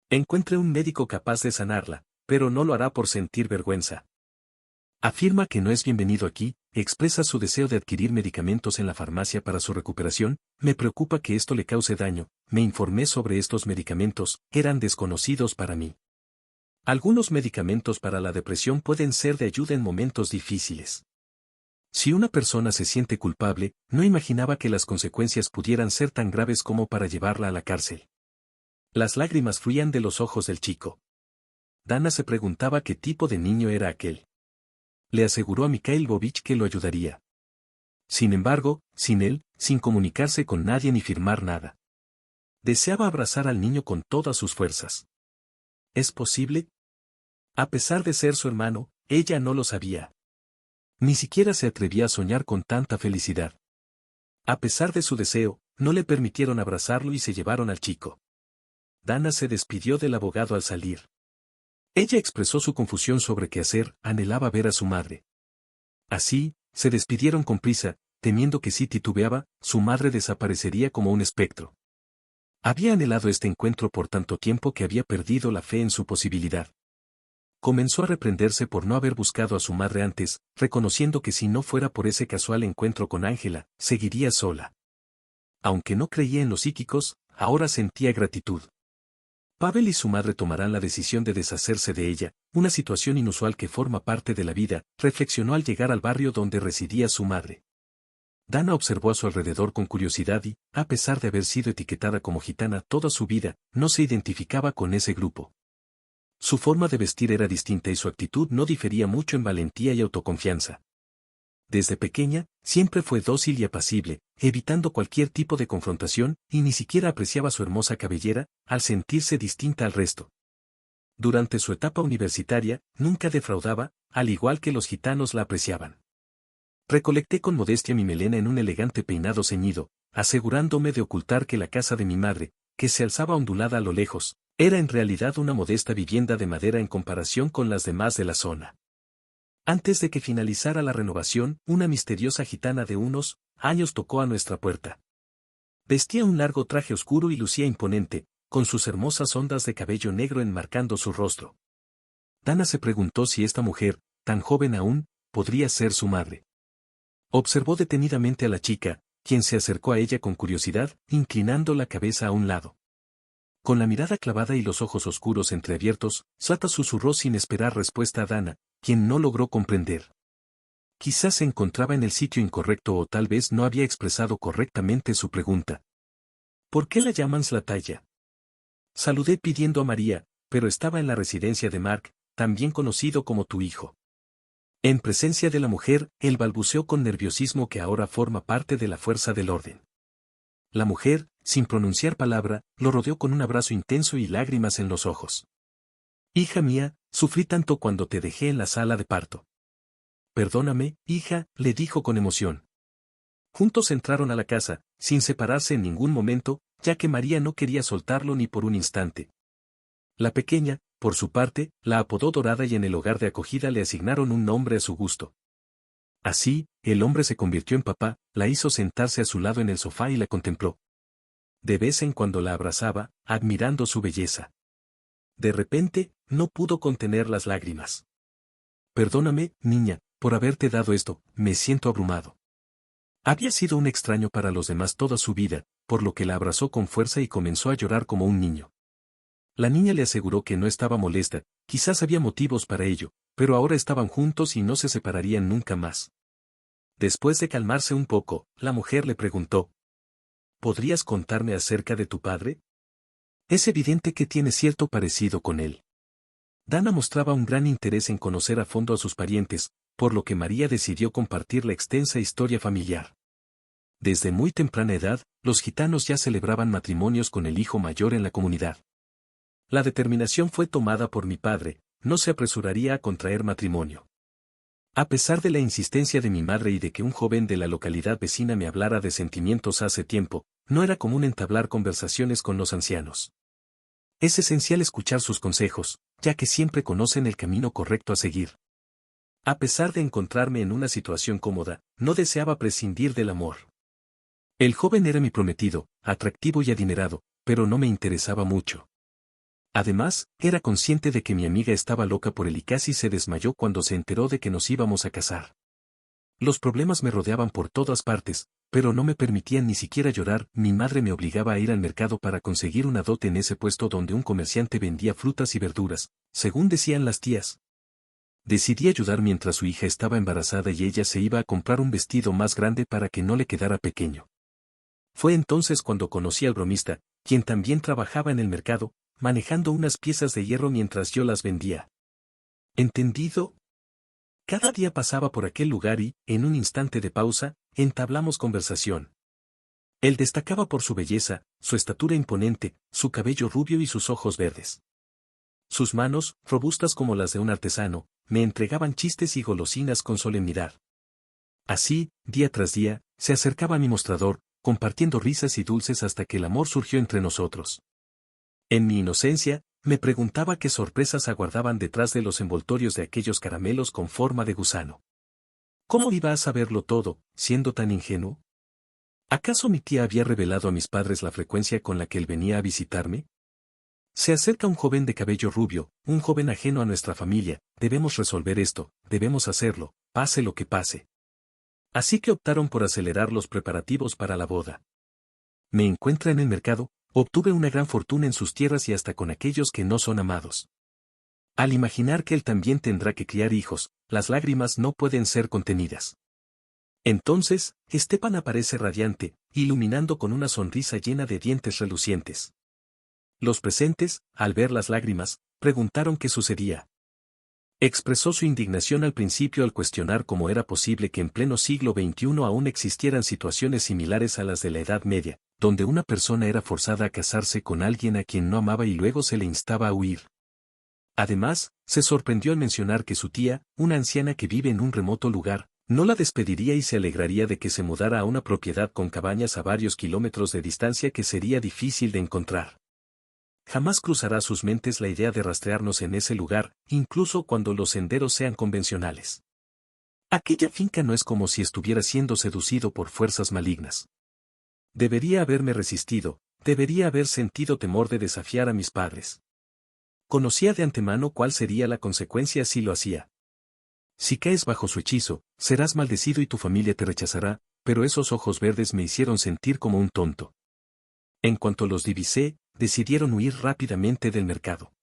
Encuentre un médico capaz de sanarla, pero no lo hará por sentir vergüenza. Afirma que no es bienvenido aquí, expresa su deseo de adquirir medicamentos en la farmacia para su recuperación, me preocupa que esto le cause daño, me informé sobre estos medicamentos, eran desconocidos para mí. Algunos medicamentos para la depresión pueden ser de ayuda en momentos difíciles. Si una persona se siente culpable, no imaginaba que las consecuencias pudieran ser tan graves como para llevarla a la cárcel. Las lágrimas fluían de los ojos del chico. Dana se preguntaba qué tipo de niño era aquel. Le aseguró a Mikhail Bovich que lo ayudaría. Sin embargo, sin él, sin comunicarse con nadie ni firmar nada. Deseaba abrazar al niño con todas sus fuerzas. ¿Es posible? A pesar de ser su hermano, ella no lo sabía. Ni siquiera se atrevía a soñar con tanta felicidad. A pesar de su deseo, no le permitieron abrazarlo y se llevaron al chico. Dana se despidió del abogado al salir. Ella expresó su confusión sobre qué hacer, anhelaba ver a su madre. Así, se despidieron con prisa, temiendo que si titubeaba, su madre desaparecería como un espectro. Había anhelado este encuentro por tanto tiempo que había perdido la fe en su posibilidad. Comenzó a reprenderse por no haber buscado a su madre antes, reconociendo que si no fuera por ese casual encuentro con Ángela, seguiría sola. Aunque no creía en los psíquicos, ahora sentía gratitud. Pavel y su madre tomarán la decisión de deshacerse de ella, una situación inusual que forma parte de la vida, reflexionó al llegar al barrio donde residía su madre. Dana observó a su alrededor con curiosidad y, a pesar de haber sido etiquetada como gitana toda su vida, no se identificaba con ese grupo. Su forma de vestir era distinta y su actitud no difería mucho en valentía y autoconfianza. Desde pequeña, siempre fue dócil y apacible, evitando cualquier tipo de confrontación, y ni siquiera apreciaba su hermosa cabellera, al sentirse distinta al resto. Durante su etapa universitaria, nunca defraudaba, al igual que los gitanos la apreciaban. Recolecté con modestia mi melena en un elegante peinado ceñido, asegurándome de ocultar que la casa de mi madre, que se alzaba ondulada a lo lejos, era en realidad una modesta vivienda de madera en comparación con las demás de la zona. Antes de que finalizara la renovación, una misteriosa gitana de unos años tocó a nuestra puerta. Vestía un largo traje oscuro y lucía imponente, con sus hermosas ondas de cabello negro enmarcando su rostro. Dana se preguntó si esta mujer, tan joven aún, podría ser su madre. Observó detenidamente a la chica, quien se acercó a ella con curiosidad, inclinando la cabeza a un lado. Con la mirada clavada y los ojos oscuros entreabiertos, Sata susurró sin esperar respuesta a Dana, quien no logró comprender. Quizás se encontraba en el sitio incorrecto o tal vez no había expresado correctamente su pregunta. ¿Por qué la llaman Slataya? Saludé pidiendo a María, pero estaba en la residencia de Mark, también conocido como tu hijo. En presencia de la mujer, él balbuceó con nerviosismo que ahora forma parte de la fuerza del orden. La mujer, sin pronunciar palabra, lo rodeó con un abrazo intenso y lágrimas en los ojos. Hija mía, sufrí tanto cuando te dejé en la sala de parto. Perdóname, hija, le dijo con emoción. Juntos entraron a la casa, sin separarse en ningún momento, ya que María no quería soltarlo ni por un instante. La pequeña, por su parte, la apodó Dorada y en el hogar de acogida le asignaron un nombre a su gusto. Así, el hombre se convirtió en papá, la hizo sentarse a su lado en el sofá y la contempló. De vez en cuando la abrazaba, admirando su belleza. De repente, no pudo contener las lágrimas. Perdóname, niña, por haberte dado esto, me siento abrumado. Había sido un extraño para los demás toda su vida, por lo que la abrazó con fuerza y comenzó a llorar como un niño. La niña le aseguró que no estaba molesta, quizás había motivos para ello, pero ahora estaban juntos y no se separarían nunca más. Después de calmarse un poco, la mujer le preguntó: ¿podrías contarme acerca de tu padre? Es evidente que tiene cierto parecido con él. Dana mostraba un gran interés en conocer a fondo a sus parientes, por lo que María decidió compartir la extensa historia familiar. Desde muy temprana edad, los gitanos ya celebraban matrimonios con el hijo mayor en la comunidad. La determinación fue tomada por mi padre, no se apresuraría a contraer matrimonio. A pesar de la insistencia de mi madre y de que un joven de la localidad vecina me hablara de sentimientos hace tiempo, no era común entablar conversaciones con los ancianos. Es esencial escuchar sus consejos, ya que siempre conocen el camino correcto a seguir. A pesar de encontrarme en una situación cómoda, no deseaba prescindir del amor. El joven era mi prometido, atractivo y adinerado, pero no me interesaba mucho. Además, era consciente de que mi amiga estaba loca por él y casi se desmayó cuando se enteró de que nos íbamos a casar. Los problemas me rodeaban por todas partes, pero no me permitían ni siquiera llorar. Mi madre me obligaba a ir al mercado para conseguir una dote en ese puesto donde un comerciante vendía frutas y verduras, según decían las tías. Decidí ayudar mientras su hija estaba embarazada y ella se iba a comprar un vestido más grande para que no le quedara pequeño. Fue entonces cuando conocí al bromista, quien también trabajaba en el mercado, manejando unas piezas de hierro mientras yo las vendía. ¿Entendido? Cada día pasaba por aquel lugar y, en un instante de pausa, entablamos conversación. Él destacaba por su belleza, su estatura imponente, su cabello rubio y sus ojos verdes. Sus manos, robustas como las de un artesano, me entregaban chistes y golosinas con solemnidad. Así, día tras día, se acercaba a mi mostrador, compartiendo risas y dulces hasta que el amor surgió entre nosotros. En mi inocencia, me preguntaba qué sorpresas aguardaban detrás de los envoltorios de aquellos caramelos con forma de gusano. ¿Cómo iba a saberlo todo, siendo tan ingenuo? ¿Acaso mi tía había revelado a mis padres la frecuencia con la que él venía a visitarme? Se acerca un joven de cabello rubio, un joven ajeno a nuestra familia, debemos resolver esto, debemos hacerlo, pase lo que pase. Así que optaron por acelerar los preparativos para la boda. Me encuentra en el mercado, obtuve una gran fortuna en sus tierras y hasta con aquellos que no son amados. Al imaginar que él también tendrá que criar hijos, las lágrimas no pueden ser contenidas. Entonces, Esteban aparece radiante, iluminando con una sonrisa llena de dientes relucientes. Los presentes, al ver las lágrimas, preguntaron qué sucedía. Expresó su indignación al principio al cuestionar cómo era posible que en pleno siglo XXI aún existieran situaciones similares a las de la Edad Media, donde una persona era forzada a casarse con alguien a quien no amaba y luego se le instaba a huir. Además, se sorprendió al mencionar que su tía, una anciana que vive en un remoto lugar, no la despediría y se alegraría de que se mudara a una propiedad con cabañas a varios kilómetros de distancia que sería difícil de encontrar. Jamás cruzará sus mentes la idea de rastrearnos en ese lugar, incluso cuando los senderos sean convencionales. Aquella finca no es como si estuviera siendo seducido por fuerzas malignas. Debería haberme resistido, debería haber sentido temor de desafiar a mis padres. Conocía de antemano cuál sería la consecuencia si lo hacía. Si caes bajo su hechizo, serás maldecido y tu familia te rechazará, pero esos ojos verdes me hicieron sentir como un tonto. En cuanto los divisé, decidieron huir rápidamente del mercado.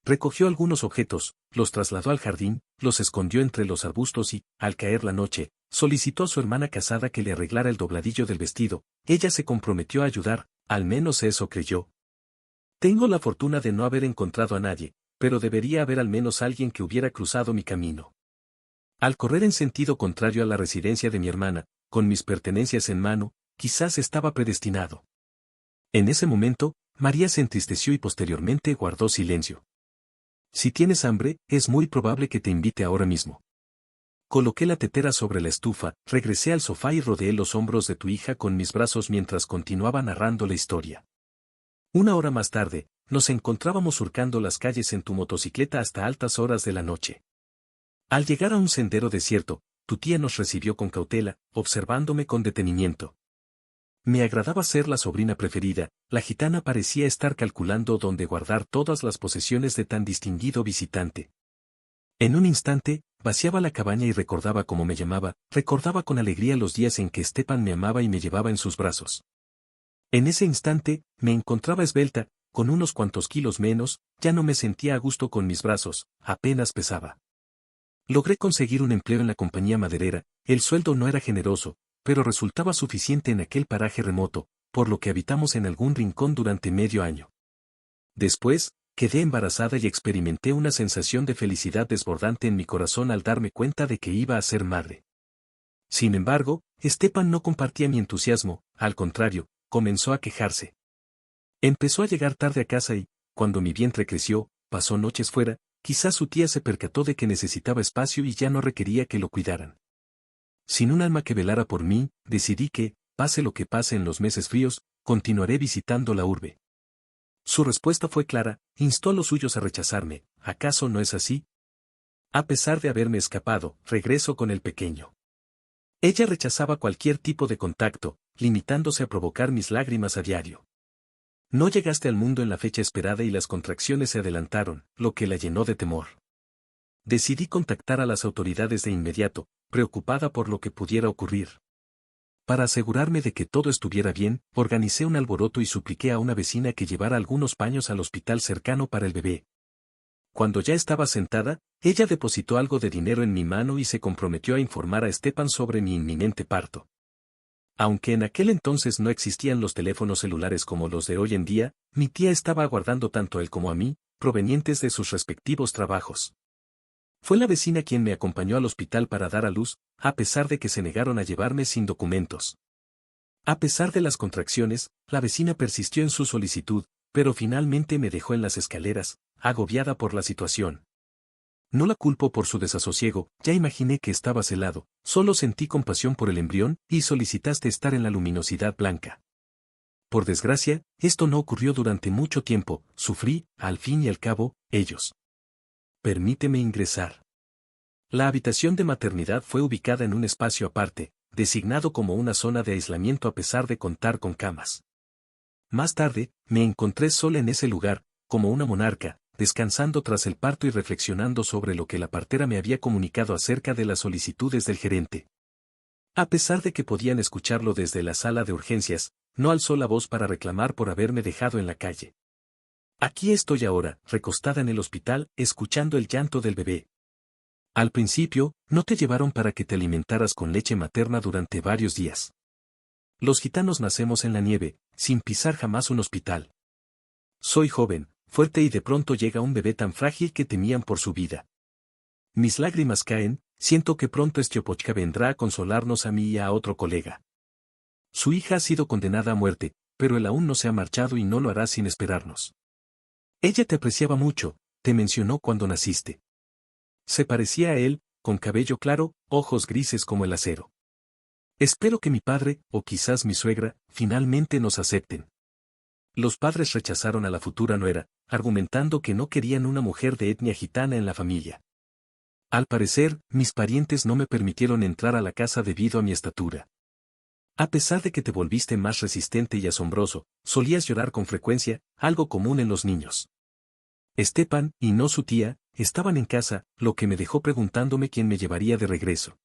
Recogió algunos objetos, los trasladó al jardín, los escondió entre los arbustos y, al caer la noche, solicitó a su hermana casada que le arreglara el dobladillo del vestido. Ella se comprometió a ayudar, al menos eso creyó. Tengo la fortuna de no haber encontrado a nadie, pero debería haber al menos alguien que hubiera cruzado mi camino. Al correr en sentido contrario a la residencia de mi hermana, con mis pertenencias en mano, quizás estaba predestinado. En ese momento, María se entristeció y posteriormente guardó silencio. Si tienes hambre, es muy probable que te invite ahora mismo. Coloqué la tetera sobre la estufa, regresé al sofá y rodeé los hombros de tu hija con mis brazos mientras continuaba narrando la historia. Una hora más tarde, nos encontrábamos surcando las calles en tu motocicleta hasta altas horas de la noche. Al llegar a un sendero desierto, tu tía nos recibió con cautela, observándome con detenimiento. Me agradaba ser la sobrina preferida, la gitana parecía estar calculando dónde guardar todas las posesiones de tan distinguido visitante. En un instante, vaciaba la cabaña y recordaba cómo me llamaba, recordaba con alegría los días en que Stepan me amaba y me llevaba en sus brazos. En ese instante, me encontraba esbelta, con unos cuantos kilos menos, ya no me sentía a gusto con mis brazos, apenas pesaba. Logré conseguir un empleo en la compañía maderera, el sueldo no era generoso, pero resultaba suficiente en aquel paraje remoto, por lo que habitamos en algún rincón durante medio año. Después, quedé embarazada y experimenté una sensación de felicidad desbordante en mi corazón al darme cuenta de que iba a ser madre. Sin embargo, Stepan no compartía mi entusiasmo, al contrario, comenzó a quejarse. Empezó a llegar tarde a casa y, cuando mi vientre creció, pasó noches fuera. Quizás su tía se percató de que necesitaba espacio y ya no requería que lo cuidaran. Sin un alma que velara por mí, decidí que, pase lo que pase en los meses fríos, continuaré visitando la urbe. Su respuesta fue clara, instó a los suyos a rechazarme. ¿Acaso no es así? A pesar de haberme escapado, regreso con el pequeño. Ella rechazaba cualquier tipo de contacto, limitándose a provocar mis lágrimas a diario. No llegaste al mundo en la fecha esperada y las contracciones se adelantaron, lo que la llenó de temor. Decidí contactar a las autoridades de inmediato, preocupada por lo que pudiera ocurrir. Para asegurarme de que todo estuviera bien, organicé un alboroto y supliqué a una vecina que llevara algunos paños al hospital cercano para el bebé. Cuando ya estaba sentada, ella depositó algo de dinero en mi mano y se comprometió a informar a Stepan sobre mi inminente parto. Aunque en aquel entonces no existían los teléfonos celulares como los de hoy en día, mi tía estaba aguardando tanto a él como a mí, provenientes de sus respectivos trabajos. Fue la vecina quien me acompañó al hospital para dar a luz, a pesar de que se negaron a llevarme sin documentos. A pesar de las contracciones, la vecina persistió en su solicitud, pero finalmente me dejó en las escaleras, agobiada por la situación. No la culpo por su desasosiego, ya imaginé que estaba celado, solo sentí compasión por el embrión y solicitaste estar en la luminosidad blanca. Por desgracia, esto no ocurrió durante mucho tiempo, sufrí, al fin y al cabo, ellos. Permíteme ingresar. La habitación de maternidad fue ubicada en un espacio aparte, designado como una zona de aislamiento a pesar de contar con camas. Más tarde, me encontré sola en ese lugar, como una monarca, descansando tras el parto y reflexionando sobre lo que la partera me había comunicado acerca de las solicitudes del gerente. A pesar de que podían escucharlo desde la sala de urgencias, no alzó la voz para reclamar por haberme dejado en la calle. Aquí estoy ahora, recostada en el hospital, escuchando el llanto del bebé. Al principio, no te llevaron para que te alimentaras con leche materna durante varios días. Los gitanos nacemos en la nieve, sin pisar jamás un hospital. Soy joven, fuerte y de pronto llega un bebé tan frágil que temían por su vida. Mis lágrimas caen, siento que pronto Estiopochka vendrá a consolarnos a mí y a otro colega. Su hija ha sido condenada a muerte, pero él aún no se ha marchado y no lo hará sin esperarnos. Ella te apreciaba mucho, te mencionó cuando naciste. Se parecía a él, con cabello claro, ojos grises como el acero. Espero que mi padre, o quizás mi suegra, finalmente nos acepten. Los padres rechazaron a la futura nuera, argumentando que no querían una mujer de etnia gitana en la familia. Al parecer, mis parientes no me permitieron entrar a la casa debido a mi estatura. A pesar de que te volviste más resistente y asombroso, solías llorar con frecuencia, algo común en los niños. Stepan, y no su tía, estaban en casa, lo que me dejó preguntándome quién me llevaría de regreso.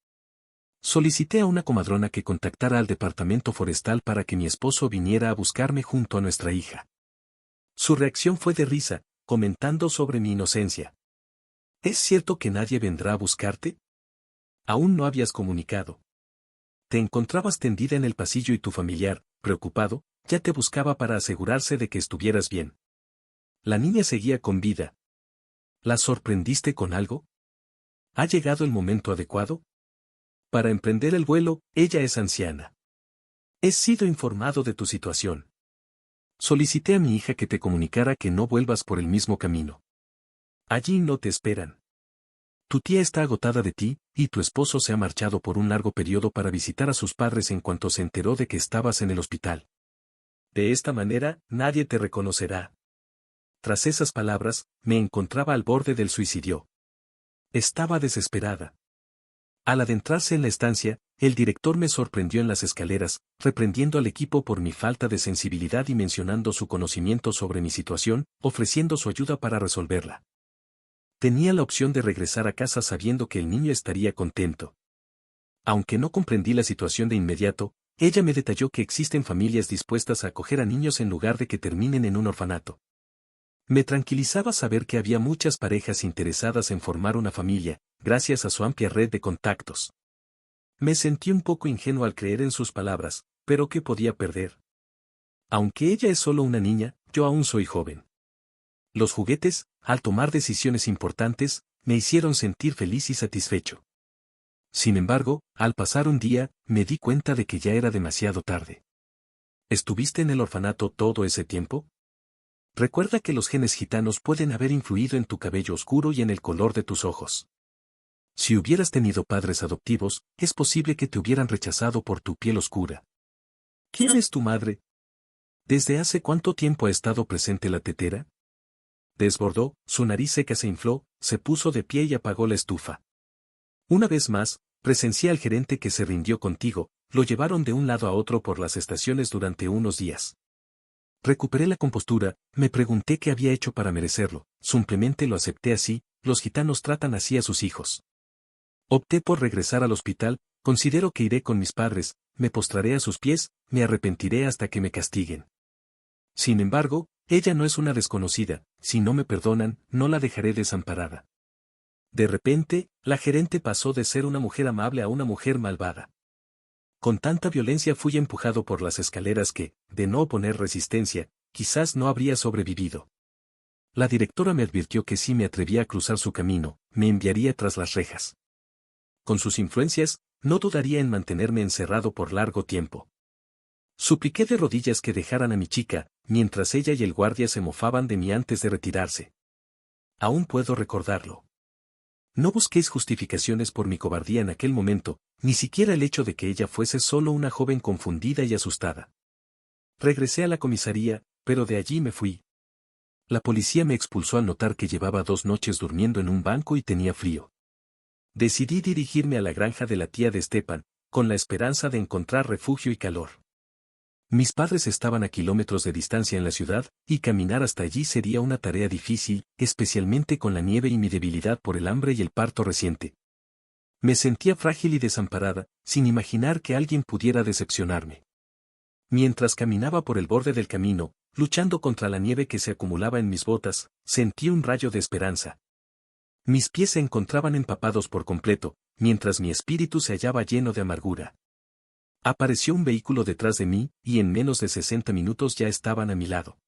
Solicité a una comadrona que contactara al departamento forestal para que mi esposo viniera a buscarme junto a nuestra hija. Su reacción fue de risa, comentando sobre mi inocencia. ¿Es cierto que nadie vendrá a buscarte? Aún no habías comunicado. Te encontrabas tendida en el pasillo y tu familiar, preocupado, ya te buscaba para asegurarse de que estuvieras bien. La niña seguía con vida. ¿La sorprendiste con algo? ¿Ha llegado el momento adecuado? Para emprender el vuelo, ella es anciana. He sido informado de tu situación. Solicité a mi hija que te comunicara que no vuelvas por el mismo camino. Allí no te esperan. Tu tía está agotada de ti, y tu esposo se ha marchado por un largo periodo para visitar a sus padres en cuanto se enteró de que estabas en el hospital. De esta manera, nadie te reconocerá. Tras esas palabras, me encontraba al borde del suicidio. Estaba desesperada. Al adentrarse en la estancia, el director me sorprendió en las escaleras, reprendiendo al equipo por mi falta de sensibilidad y mencionando su conocimiento sobre mi situación, ofreciendo su ayuda para resolverla. Tenía la opción de regresar a casa sabiendo que el niño estaría contento. Aunque no comprendí la situación de inmediato, ella me detalló que existen familias dispuestas a acoger a niños en lugar de que terminen en un orfanato. Me tranquilizaba saber que había muchas parejas interesadas en formar una familia, gracias a su amplia red de contactos. Me sentí un poco ingenuo al creer en sus palabras, pero ¿qué podía perder? Aunque ella es solo una niña, yo aún soy joven. Los juguetes, al tomar decisiones importantes, me hicieron sentir feliz y satisfecho. Sin embargo, al pasar un día, me di cuenta de que ya era demasiado tarde. ¿Estuviste en el orfanato todo ese tiempo? Recuerda que los genes gitanos pueden haber influido en tu cabello oscuro y en el color de tus ojos. Si hubieras tenido padres adoptivos, es posible que te hubieran rechazado por tu piel oscura. ¿Quién es tu madre? ¿Desde hace cuánto tiempo ha estado presente la tetera? Desbordó, su nariz seca se infló, se puso de pie y apagó la estufa. Una vez más, presencié al gerente que se rindió contigo, lo llevaron de un lado a otro por las estaciones durante unos días. Recuperé la compostura, me pregunté qué había hecho para merecerlo, simplemente lo acepté así, los gitanos tratan así a sus hijos. Opté por regresar al hospital, considero que iré con mis padres, me postraré a sus pies, me arrepentiré hasta que me castiguen. Sin embargo, ella no es una desconocida, si no me perdonan, no la dejaré desamparada. De repente, la gerente pasó de ser una mujer amable a una mujer malvada. Con tanta violencia fui empujado por las escaleras que, de no oponer resistencia, quizás no habría sobrevivido. La directora me advirtió que si me atrevía a cruzar su camino, me enviaría tras las rejas. Con sus influencias, no dudaría en mantenerme encerrado por largo tiempo. Supliqué de rodillas que dejaran a mi chica, mientras ella y el guardia se mofaban de mí antes de retirarse. Aún puedo recordarlo. No busquéis justificaciones por mi cobardía en aquel momento, ni siquiera el hecho de que ella fuese solo una joven confundida y asustada. Regresé a la comisaría, pero de allí me fui. La policía me expulsó al notar que llevaba 2 noches durmiendo en un banco y tenía frío. Decidí dirigirme a la granja de la tía de Stepan, con la esperanza de encontrar refugio y calor. Mis padres estaban a kilómetros de distancia en la ciudad, y caminar hasta allí sería una tarea difícil, especialmente con la nieve y mi debilidad por el hambre y el parto reciente. Me sentía frágil y desamparada, sin imaginar que alguien pudiera decepcionarme. Mientras caminaba por el borde del camino, luchando contra la nieve que se acumulaba en mis botas, sentí un rayo de esperanza. Mis pies se encontraban empapados por completo, mientras mi espíritu se hallaba lleno de amargura. Apareció un vehículo detrás de mí, y en menos de 60 minutos ya estaban a mi lado.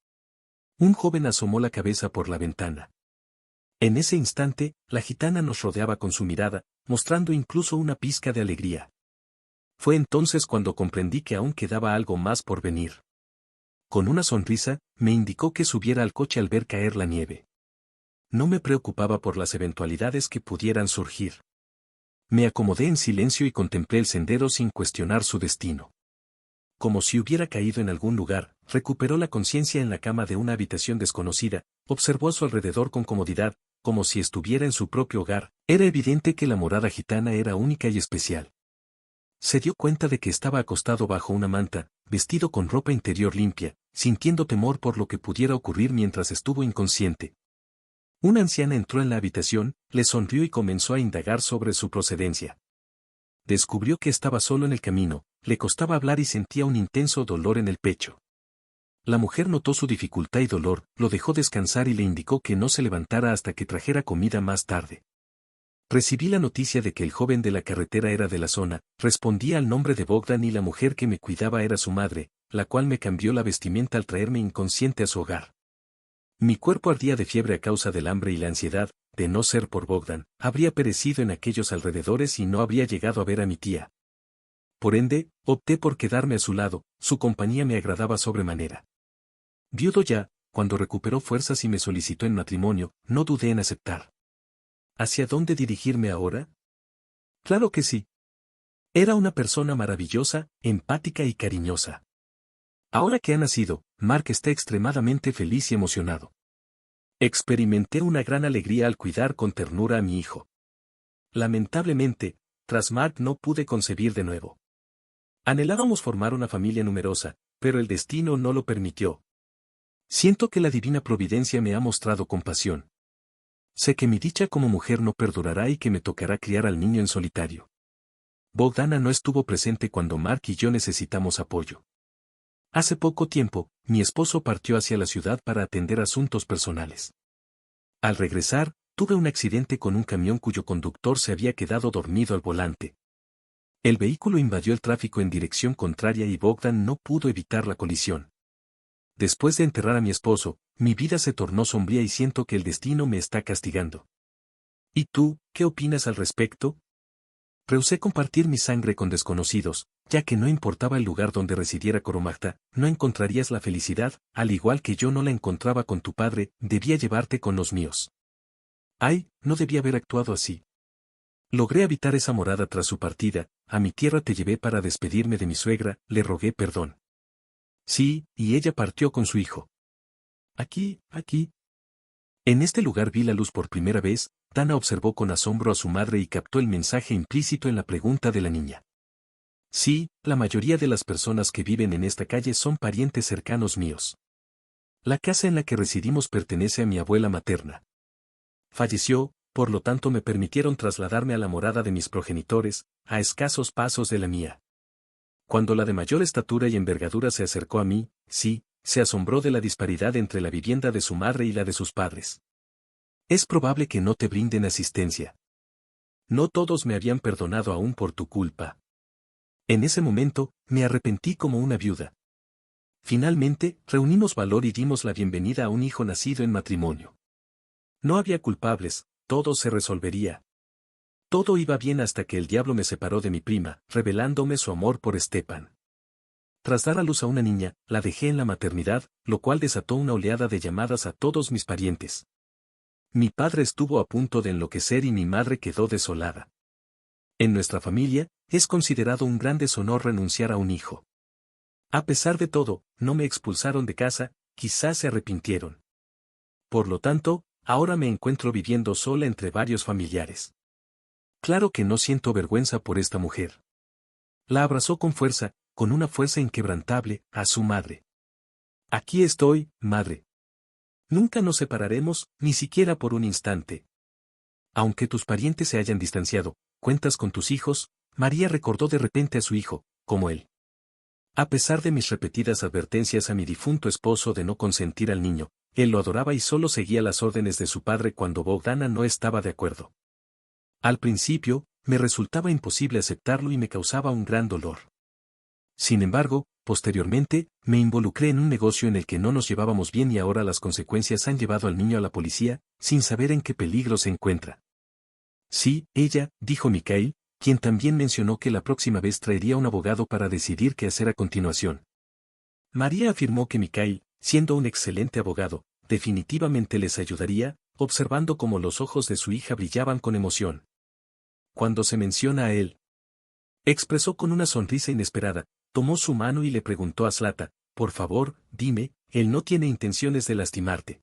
Un joven asomó la cabeza por la ventana. En ese instante, la gitana nos rodeaba con su mirada, mostrando incluso una pizca de alegría. Fue entonces cuando comprendí que aún quedaba algo más por venir. Con una sonrisa, me indicó que subiera al coche al ver caer la nieve. No me preocupaba por las eventualidades que pudieran surgir. Me acomodé en silencio y contemplé el sendero sin cuestionar su destino. Como si hubiera caído en algún lugar, recuperó la conciencia en la cama de una habitación desconocida, observó a su alrededor con comodidad, como si estuviera en su propio hogar. Era evidente que la morada gitana era única y especial. Se dio cuenta de que estaba acostado bajo una manta, vestido con ropa interior limpia, sintiendo temor por lo que pudiera ocurrir mientras estuvo inconsciente. Una anciana entró en la habitación, le sonrió y comenzó a indagar sobre su procedencia. Descubrió que estaba solo en el camino, le costaba hablar y sentía un intenso dolor en el pecho. La mujer notó su dificultad y dolor, lo dejó descansar y le indicó que no se levantara hasta que trajera comida más tarde. Recibí la noticia de que el joven de la carretera era de la zona, respondía al nombre de Bogdan y la mujer que me cuidaba era su madre, la cual me cambió la vestimenta al traerme inconsciente a su hogar. Mi cuerpo ardía de fiebre a causa del hambre y la ansiedad, de no ser por Bogdan, habría perecido en aquellos alrededores y no habría llegado a ver a mi tía. Por ende, opté por quedarme a su lado, su compañía me agradaba sobremanera. Viudo ya, cuando recuperó fuerzas y me solicitó en matrimonio, no dudé en aceptar. ¿Hacia dónde dirigirme ahora? Claro que sí. Era una persona maravillosa, empática y cariñosa. Ahora que ha nacido, Mark está extremadamente feliz y emocionado. Experimenté una gran alegría al cuidar con ternura a mi hijo. Lamentablemente, tras Mark no pude concebir de nuevo. Anhelábamos formar una familia numerosa, pero el destino no lo permitió. Siento que la divina providencia me ha mostrado compasión. Sé que mi dicha como mujer no perdurará y que me tocará criar al niño en solitario. Bogdana no estuvo presente cuando Mark y yo necesitamos apoyo. Hace poco tiempo, mi esposo partió hacia la ciudad para atender asuntos personales. Al regresar, tuve un accidente con un camión cuyo conductor se había quedado dormido al volante. El vehículo invadió el tráfico en dirección contraria y Bogdan no pudo evitar la colisión. Después de enterrar a mi esposo, mi vida se tornó sombría y siento que el destino me está castigando. ¿Y tú, qué opinas al respecto? Rehusé compartir mi sangre con desconocidos, ya que no importaba el lugar donde residiera Coromagta, no encontrarías la felicidad, al igual que yo no la encontraba con tu padre, debía llevarte con los míos. Ay, no debía haber actuado así. Logré habitar esa morada tras su partida, a mi tierra te llevé para despedirme de mi suegra, le rogué perdón. Sí, y ella partió con su hijo. Aquí. En este lugar vi la luz por primera vez, Dana observó con asombro a su madre y captó el mensaje implícito en la pregunta de la niña. Sí, la mayoría de las personas que viven en esta calle son parientes cercanos míos. La casa en la que residimos pertenece a mi abuela materna. Falleció, por lo tanto me permitieron trasladarme a la morada de mis progenitores, a escasos pasos de la mía. Cuando la de mayor estatura y envergadura se acercó a mí, sí, se asombró de la disparidad entre la vivienda de su madre y la de sus padres. Es probable que no te brinden asistencia. No todos me habían perdonado aún por tu culpa. En ese momento, me arrepentí como una viuda. Finalmente, reunimos valor y dimos la bienvenida a un hijo nacido en matrimonio. No había culpables, todo se resolvería. Todo iba bien hasta que el diablo me separó de mi prima, revelándome su amor por Stepan. Tras dar a luz a una niña, la dejé en la maternidad, lo cual desató una oleada de llamadas a todos mis parientes. Mi padre estuvo a punto de enloquecer y mi madre quedó desolada. En nuestra familia, es considerado un gran deshonor renunciar a un hijo. A pesar de todo, no me expulsaron de casa, quizás se arrepintieron. Por lo tanto, ahora me encuentro viviendo sola entre varios familiares. Claro que no siento vergüenza por esta mujer. La abrazó con fuerza, con una fuerza inquebrantable, a su madre. Aquí estoy, madre. Nunca nos separaremos, ni siquiera por un instante. Aunque tus parientes se hayan distanciado, cuentas con tus hijos, María recordó de repente a su hijo, como él. A pesar de mis repetidas advertencias a mi difunto esposo de no consentir al niño, él lo adoraba y solo seguía las órdenes de su padre cuando Bogdana no estaba de acuerdo. Al principio, me resultaba imposible aceptarlo y me causaba un gran dolor. Sin embargo, posteriormente, me involucré en un negocio en el que no nos llevábamos bien y ahora las consecuencias han llevado al niño a la policía, sin saber en qué peligro se encuentra. Sí, ella, dijo Mikhail, quien también mencionó que la próxima vez traería un abogado para decidir qué hacer a continuación. María afirmó que Mikhail, siendo un excelente abogado, definitivamente les ayudaría, observando cómo los ojos de su hija brillaban con emoción. Cuando se menciona a él, expresó con una sonrisa inesperada, tomó su mano y le preguntó a Zlata, por favor, dime, él no tiene intenciones de lastimarte.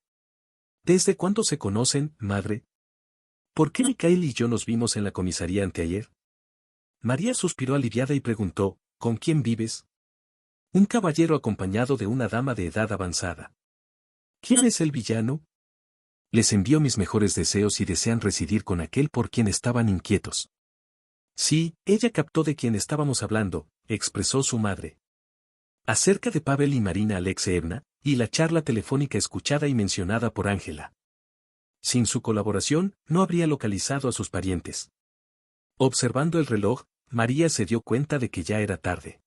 ¿Desde cuándo se conocen, madre? ¿Por qué Mikhail y yo nos vimos en la comisaría anteayer? María suspiró aliviada y preguntó, ¿con quién vives? Un caballero acompañado de una dama de edad avanzada. ¿Quién es el villano? Les envío mis mejores deseos y desean residir con aquel por quien estaban inquietos. Sí, ella captó de quién estábamos hablando, expresó su madre. Acerca de Pavel y Marina Alexeevna, y la charla telefónica escuchada y mencionada por Ángela. Sin su colaboración, no habría localizado a sus parientes. Observando el reloj, María se dio cuenta de que ya era tarde.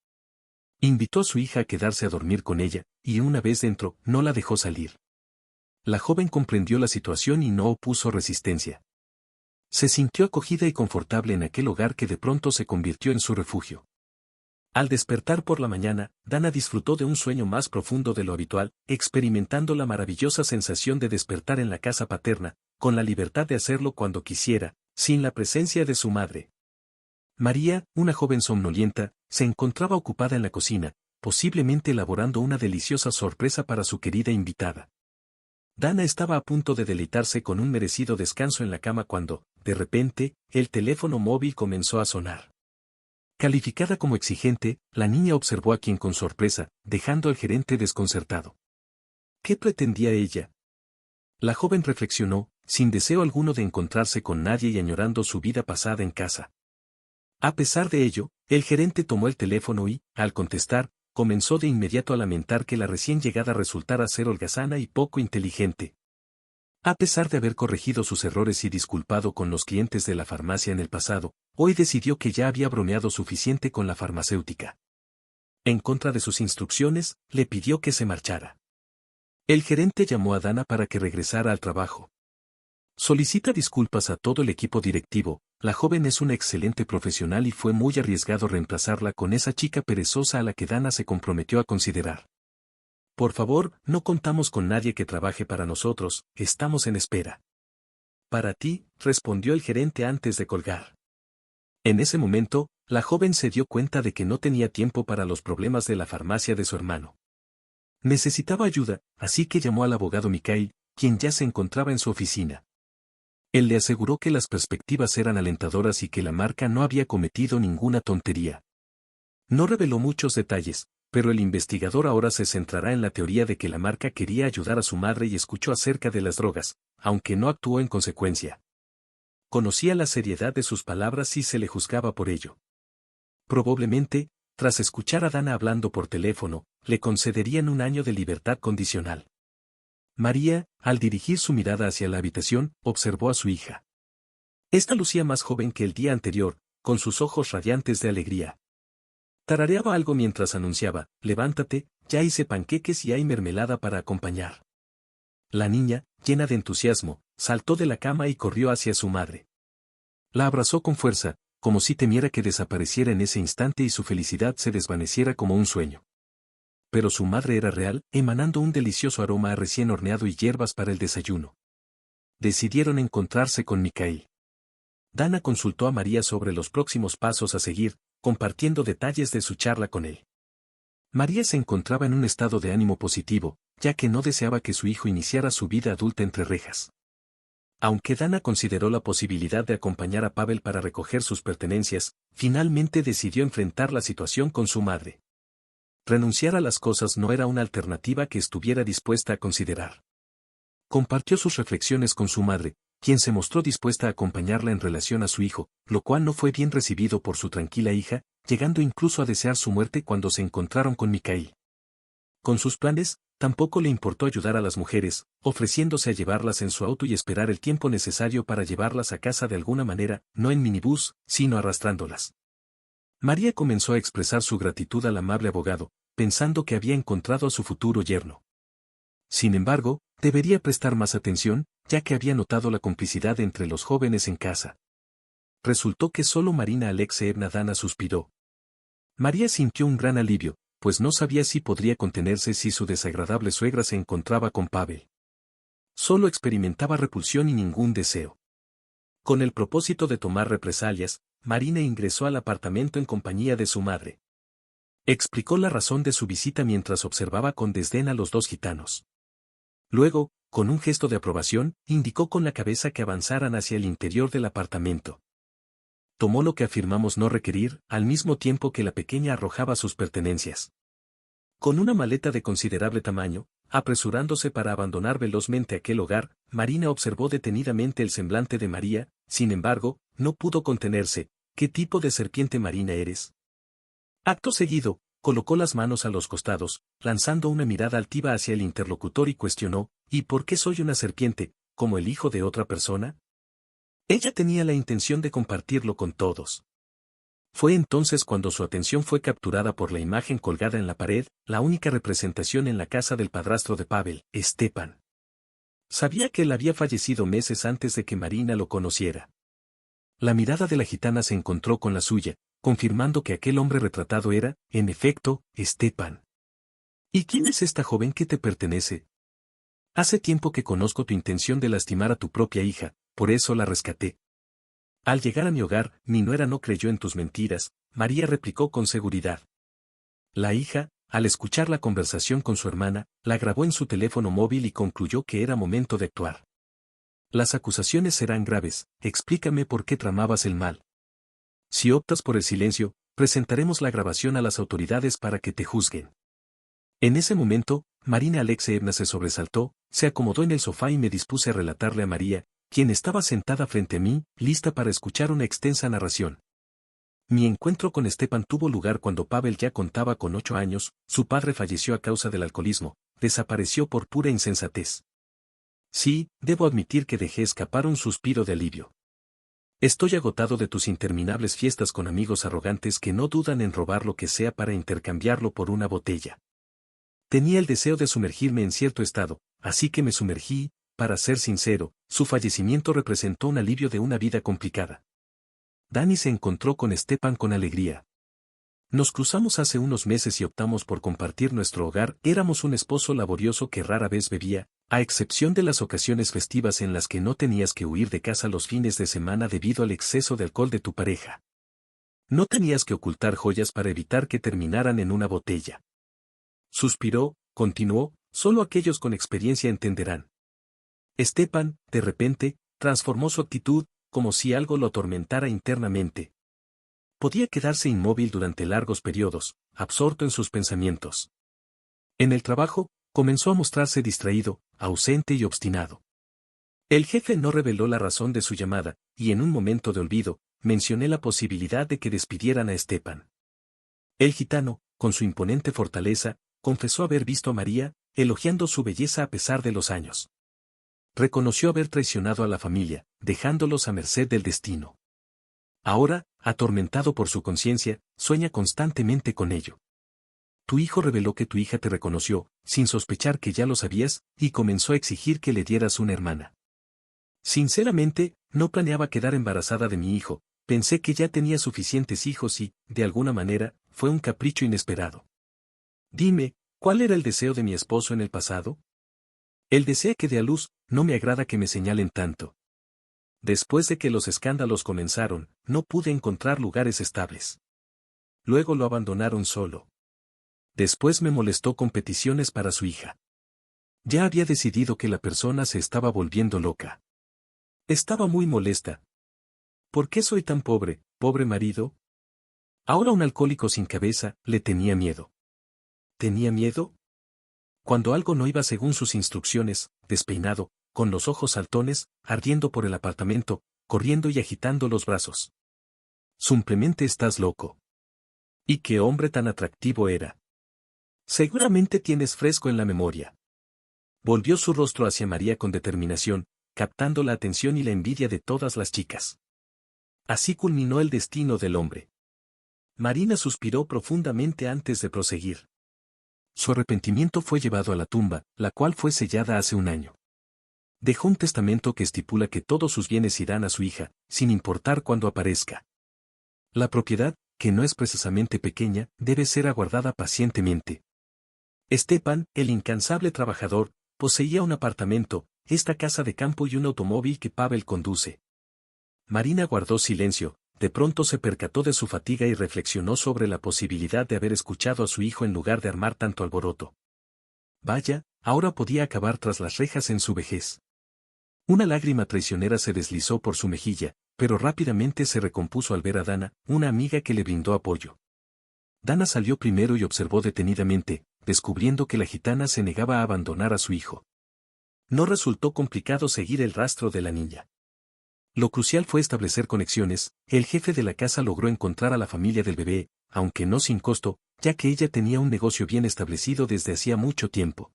Invitó a su hija a quedarse a dormir con ella, y una vez dentro, no la dejó salir. La joven comprendió la situación y no opuso resistencia. Se sintió acogida y confortable en aquel hogar que de pronto se convirtió en su refugio. Al despertar por la mañana, Dana disfrutó de un sueño más profundo de lo habitual, experimentando la maravillosa sensación de despertar en la casa paterna, con la libertad de hacerlo cuando quisiera, sin la presencia de su madre. María, una joven somnolienta, se encontraba ocupada en la cocina, posiblemente elaborando una deliciosa sorpresa para su querida invitada. Dana estaba a punto de deleitarse con un merecido descanso en la cama cuando, de repente, el teléfono móvil comenzó a sonar. Calificada como exigente, la niña observó a quien con sorpresa, dejando al gerente desconcertado. ¿Qué pretendía ella? La joven reflexionó, sin deseo alguno de encontrarse con nadie y añorando su vida pasada en casa. A pesar de ello, el gerente tomó el teléfono y, al contestar, comenzó de inmediato a lamentar que la recién llegada resultara ser holgazana y poco inteligente. A pesar de haber corregido sus errores y disculpado con los clientes de la farmacia en el pasado, hoy decidió que ya había bromeado suficiente con la farmacéutica. En contra de sus instrucciones, le pidió que se marchara. El gerente llamó a Dana para que regresara al trabajo. Solicita disculpas a todo el equipo directivo, la joven es una excelente profesional y fue muy arriesgado reemplazarla con esa chica perezosa a la que Dana se comprometió a considerar. Por favor, no contamos con nadie que trabaje para nosotros, estamos en espera. Para ti, respondió el gerente antes de colgar. En ese momento, la joven se dio cuenta de que no tenía tiempo para los problemas de la farmacia de su hermano. Necesitaba ayuda, así que llamó al abogado Mikhail, quien ya se encontraba en su oficina. Él le aseguró que las perspectivas eran alentadoras y que la marca no había cometido ninguna tontería. No reveló muchos detalles, pero el investigador ahora se centrará en la teoría de que la marca quería ayudar a su madre y escuchó acerca de las drogas, aunque no actuó en consecuencia. Conocía la seriedad de sus palabras y se le juzgaba por ello. Probablemente, tras escuchar a Dana hablando por teléfono, le concederían 1 año de libertad condicional. María, al dirigir su mirada hacia la habitación, observó a su hija. Esta lucía más joven que el día anterior, con sus ojos radiantes de alegría. Tarareaba algo mientras anunciaba, levántate, ya hice panqueques y hay mermelada para acompañar. La niña, llena de entusiasmo, saltó de la cama y corrió hacia su madre. La abrazó con fuerza, como si temiera que desapareciera en ese instante y su felicidad se desvaneciera como un sueño. Pero su madre era real, emanando un delicioso aroma a recién horneado y hierbas para el desayuno. Decidieron encontrarse con Mikhail. Dana consultó a María sobre los próximos pasos a seguir, compartiendo detalles de su charla con él. María se encontraba en un estado de ánimo positivo, ya que no deseaba que su hijo iniciara su vida adulta entre rejas. Aunque Dana consideró la posibilidad de acompañar a Pavel para recoger sus pertenencias, finalmente decidió enfrentar la situación con su madre. Renunciar a las cosas no era una alternativa que estuviera dispuesta a considerar. Compartió sus reflexiones con su madre, quien se mostró dispuesta a acompañarla en relación a su hijo, lo cual no fue bien recibido por su tranquila hija, llegando incluso a desear su muerte cuando se encontraron con Mikhail. Con sus planes, tampoco le importó ayudar a las mujeres, ofreciéndose a llevarlas en su auto y esperar el tiempo necesario para llevarlas a casa de alguna manera, no en minibús, sino arrastrándolas. María comenzó a expresar su gratitud al amable abogado, pensando que había encontrado a su futuro yerno. Sin embargo, debería prestar más atención, ya que había notado la complicidad entre los jóvenes en casa. Resultó que solo Marina Alexeevna Dana suspiró. María sintió un gran alivio, pues no sabía si podría contenerse si su desagradable suegra se encontraba con Pavel. Solo experimentaba repulsión y ningún deseo. Con el propósito de tomar represalias, Marina ingresó al apartamento en compañía de su madre. Explicó la razón de su visita mientras observaba con desdén a los dos gitanos. Luego, con un gesto de aprobación, indicó con la cabeza que avanzaran hacia el interior del apartamento. Tomó lo que afirmamos no requerir, al mismo tiempo que la pequeña arrojaba sus pertenencias. Con una maleta de considerable tamaño, apresurándose para abandonar velozmente aquel hogar, Marina observó detenidamente el semblante de María, sin embargo, no pudo contenerse. ¿Qué tipo de serpiente marina eres? Acto seguido, colocó las manos a los costados, lanzando una mirada altiva hacia el interlocutor y cuestionó, ¿y por qué soy una serpiente, como el hijo de otra persona? Ella tenía la intención de compartirlo con todos. Fue entonces cuando su atención fue capturada por la imagen colgada en la pared, la única representación en la casa del padrastro de Pavel, Stepan. Sabía que él había fallecido meses antes de que Marina lo conociera. La mirada de la gitana se encontró con la suya, confirmando que aquel hombre retratado era, en efecto, Stepan. ¿Y quién es esta joven que te pertenece? Hace tiempo que conozco tu intención de lastimar a tu propia hija, por eso la rescaté. Al llegar a mi hogar, mi nuera no creyó en tus mentiras, María replicó con seguridad. La hija, al escuchar la conversación con su hermana, la grabó en su teléfono móvil y concluyó que era momento de actuar. Las acusaciones serán graves, explícame por qué tramabas el mal. Si optas por el silencio, presentaremos la grabación a las autoridades para que te juzguen. En ese momento, Marina Alexeevna se sobresaltó, se acomodó en el sofá y me dispuse a relatarle a María, quien estaba sentada frente a mí, lista para escuchar una extensa narración. Mi encuentro con Stepan tuvo lugar cuando Pavel ya contaba con 8 años, su padre falleció a causa del alcoholismo, desapareció por pura insensatez. Sí, debo admitir que dejé escapar un suspiro de alivio. Estoy agotado de tus interminables fiestas con amigos arrogantes que no dudan en robar lo que sea para intercambiarlo por una botella. Tenía el deseo de sumergirme en cierto estado, así que me sumergí. Para ser sincero, su fallecimiento representó un alivio de una vida complicada. Dani se encontró con Stepan con alegría. Nos cruzamos hace unos meses y optamos por compartir nuestro hogar. Éramos un esposo laborioso que rara vez bebía, a excepción de las ocasiones festivas en las que no tenías que huir de casa los fines de semana debido al exceso de alcohol de tu pareja. No tenías que ocultar joyas para evitar que terminaran en una botella. Suspiró, continuó, solo aquellos con experiencia entenderán. Stepan, de repente, transformó su actitud, como si algo lo atormentara internamente. Podía quedarse inmóvil durante largos periodos, absorto en sus pensamientos. En el trabajo, comenzó a mostrarse distraído, ausente y obstinado. El jefe no reveló la razón de su llamada, y en un momento de olvido, mencioné la posibilidad de que despidieran a Stepan. El gitano, con su imponente fortaleza, confesó haber visto a María, elogiando su belleza a pesar de los años. Reconoció haber traicionado a la familia, dejándolos a merced del destino. Ahora, atormentado por su conciencia, sueña constantemente con ello. Tu hijo reveló que tu hija te reconoció, sin sospechar que ya lo sabías, y comenzó a exigir que le dieras una hermana. Sinceramente, no planeaba quedar embarazada de mi hijo, pensé que ya tenía suficientes hijos y, de alguna manera, fue un capricho inesperado. Dime, ¿cuál era el deseo de mi esposo en el pasado? Él desea que dé a luz, no me agrada que me señalen tanto. Después de que los escándalos comenzaron, no pude encontrar lugares estables. Luego lo abandonaron solo. Después me molestó con peticiones para su hija. Ya había decidido que la persona se estaba volviendo loca. Estaba muy molesta. ¿Por qué soy tan pobre, pobre marido? Ahora un alcohólico sin cabeza, le tenía miedo. ¿Tenía miedo? Cuando algo no iba según sus instrucciones, despeinado, con los ojos saltones, ardiendo por el apartamento, corriendo y agitando los brazos. Simplemente estás loco. ¿Y qué hombre tan atractivo era? Seguramente tienes fresco en la memoria. Volvió su rostro hacia María con determinación, captando la atención y la envidia de todas las chicas. Así culminó el destino del hombre. Marina suspiró profundamente antes de proseguir. Su arrepentimiento fue llevado a la tumba, la cual fue sellada hace un año. Dejó un testamento que estipula que todos sus bienes irán a su hija, sin importar cuándo aparezca. La propiedad, que no es precisamente pequeña, debe ser aguardada pacientemente. Stepan, el incansable trabajador, poseía un apartamento, esta casa de campo y un automóvil que Pavel conduce. Marina guardó silencio, de pronto se percató de su fatiga y reflexionó sobre la posibilidad de haber escuchado a su hijo en lugar de armar tanto alboroto. Vaya, ahora podía acabar tras las rejas en su vejez. Una lágrima traicionera se deslizó por su mejilla, pero rápidamente se recompuso al ver a Dana, una amiga que le brindó apoyo. Dana salió primero y observó detenidamente, descubriendo que la gitana se negaba a abandonar a su hijo. No resultó complicado seguir el rastro de la niña. Lo crucial fue establecer conexiones. El jefe de la casa logró encontrar a la familia del bebé, aunque no sin costo, ya que ella tenía un negocio bien establecido desde hacía mucho tiempo.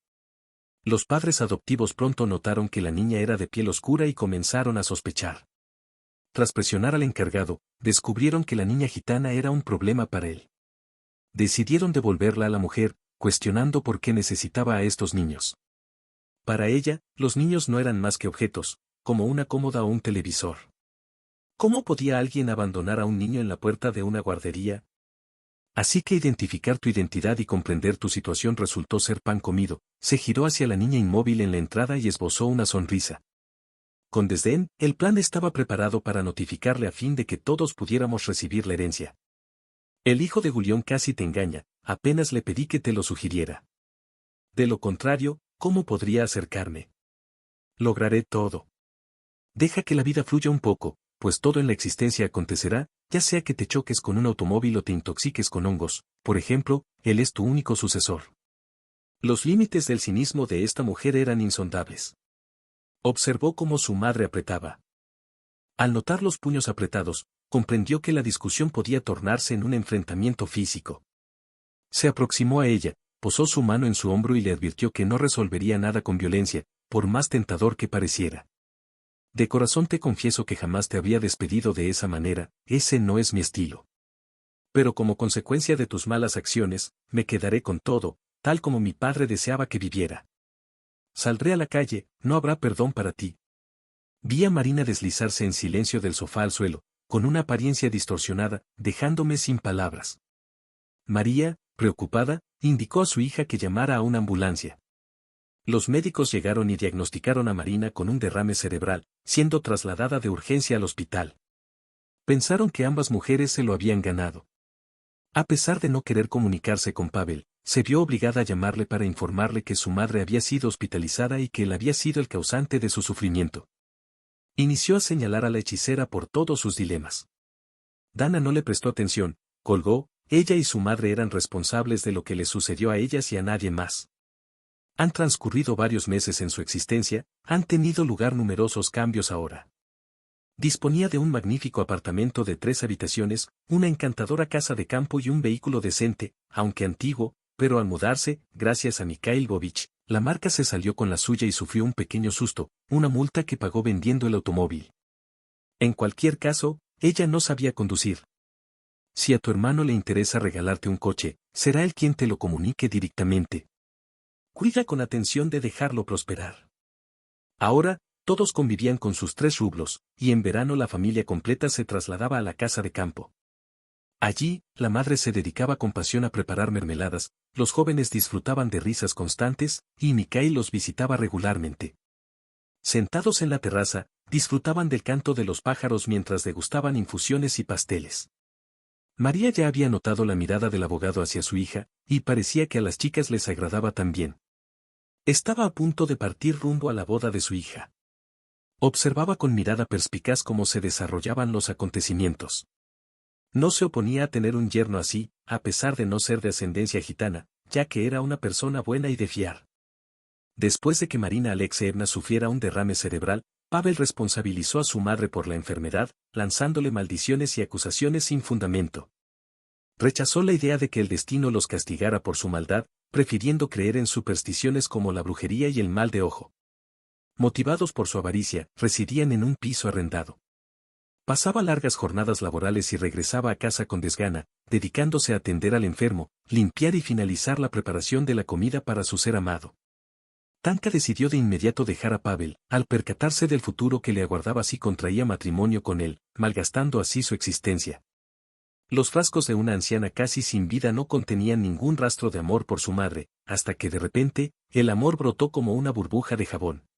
Los padres adoptivos pronto notaron que la niña era de piel oscura y comenzaron a sospechar. Tras presionar al encargado, descubrieron que la niña gitana era un problema para él. Decidieron devolverla a la mujer, cuestionando por qué necesitaba a estos niños. Para ella, los niños no eran más que objetos, como una cómoda o un televisor. ¿Cómo podía alguien abandonar a un niño en la puerta de una guardería? Así que identificar tu identidad y comprender tu situación resultó ser pan comido. Se giró hacia la niña inmóvil en la entrada y esbozó una sonrisa. Con desdén, el plan estaba preparado para notificarle a fin de que todos pudiéramos recibir la herencia. El hijo de Julián casi te engaña, apenas le pedí que te lo sugiriera. De lo contrario, ¿cómo podría acercarme? Lograré todo. Deja que la vida fluya un poco, pues todo en la existencia acontecerá, ya sea que te choques con un automóvil o te intoxiques con hongos, por ejemplo, él es tu único sucesor. Los límites del cinismo de esta mujer eran insondables. Observó cómo su madre apretaba. Al notar los puños apretados, comprendió que la discusión podía tornarse en un enfrentamiento físico. Se aproximó a ella, posó su mano en su hombro y le advirtió que no resolvería nada con violencia, por más tentador que pareciera. De corazón te confieso que jamás te había despedido de esa manera, ese no es mi estilo. Pero como consecuencia de tus malas acciones, me quedaré con todo, tal como mi padre deseaba que viviera. Saldré a la calle, no habrá perdón para ti. Vi a Marina deslizarse en silencio del sofá al suelo, con una apariencia distorsionada, dejándome sin palabras. María, preocupada, indicó a su hija que llamara a una ambulancia. Los médicos llegaron y diagnosticaron a Marina con un derrame cerebral, siendo trasladada de urgencia al hospital. Pensaron que ambas mujeres se lo habían ganado. A pesar de no querer comunicarse con Pavel, se vio obligada a llamarle para informarle que su madre había sido hospitalizada y que él había sido el causante de su sufrimiento. Inició a señalar a la hechicera por todos sus dilemas. Dana no le prestó atención, colgó, ella y su madre eran responsables de lo que les sucedió a ellas y a nadie más. Han transcurrido varios meses en su existencia, han tenido lugar numerosos cambios ahora. Disponía de un magnífico apartamento de 3 habitaciones, una encantadora casa de campo y un vehículo decente, aunque antiguo, pero al mudarse, gracias a Mikhail Bovich, la marca se salió con la suya y sufrió un pequeño susto, una multa que pagó vendiendo el automóvil. En cualquier caso, ella no sabía conducir. Si a tu hermano le interesa regalarte un coche, será él quien te lo comunique directamente. Cuida con atención de dejarlo prosperar. Ahora, todos convivían con sus 3 rublos, y en verano la familia completa se trasladaba a la casa de campo. Allí, la madre se dedicaba con pasión a preparar mermeladas, los jóvenes disfrutaban de risas constantes, y Mikhail los visitaba regularmente. Sentados en la terraza, disfrutaban del canto de los pájaros mientras degustaban infusiones y pasteles. María ya había notado la mirada del abogado hacia su hija, y parecía que a las chicas les agradaba también. Estaba a punto de partir rumbo a la boda de su hija. Observaba con mirada perspicaz cómo se desarrollaban los acontecimientos. No se oponía a tener un yerno así, a pesar de no ser de ascendencia gitana, ya que era una persona buena y de fiar. Después de que Marina Alexeevna sufriera un derrame cerebral, Pavel responsabilizó a su madre por la enfermedad, lanzándole maldiciones y acusaciones sin fundamento. Rechazó la idea de que el destino los castigara por su maldad, prefiriendo creer en supersticiones como la brujería y el mal de ojo. Motivados por su avaricia, residían en un piso arrendado. Pasaba largas jornadas laborales y regresaba a casa con desgana, dedicándose a atender al enfermo, limpiar y finalizar la preparación de la comida para su ser amado. Tanka decidió de inmediato dejar a Pavel, al percatarse del futuro que le aguardaba si contraía matrimonio con él, malgastando así su existencia. Los frascos de una anciana casi sin vida no contenían ningún rastro de amor por su madre, hasta que de repente, el amor brotó como una burbuja de jabón.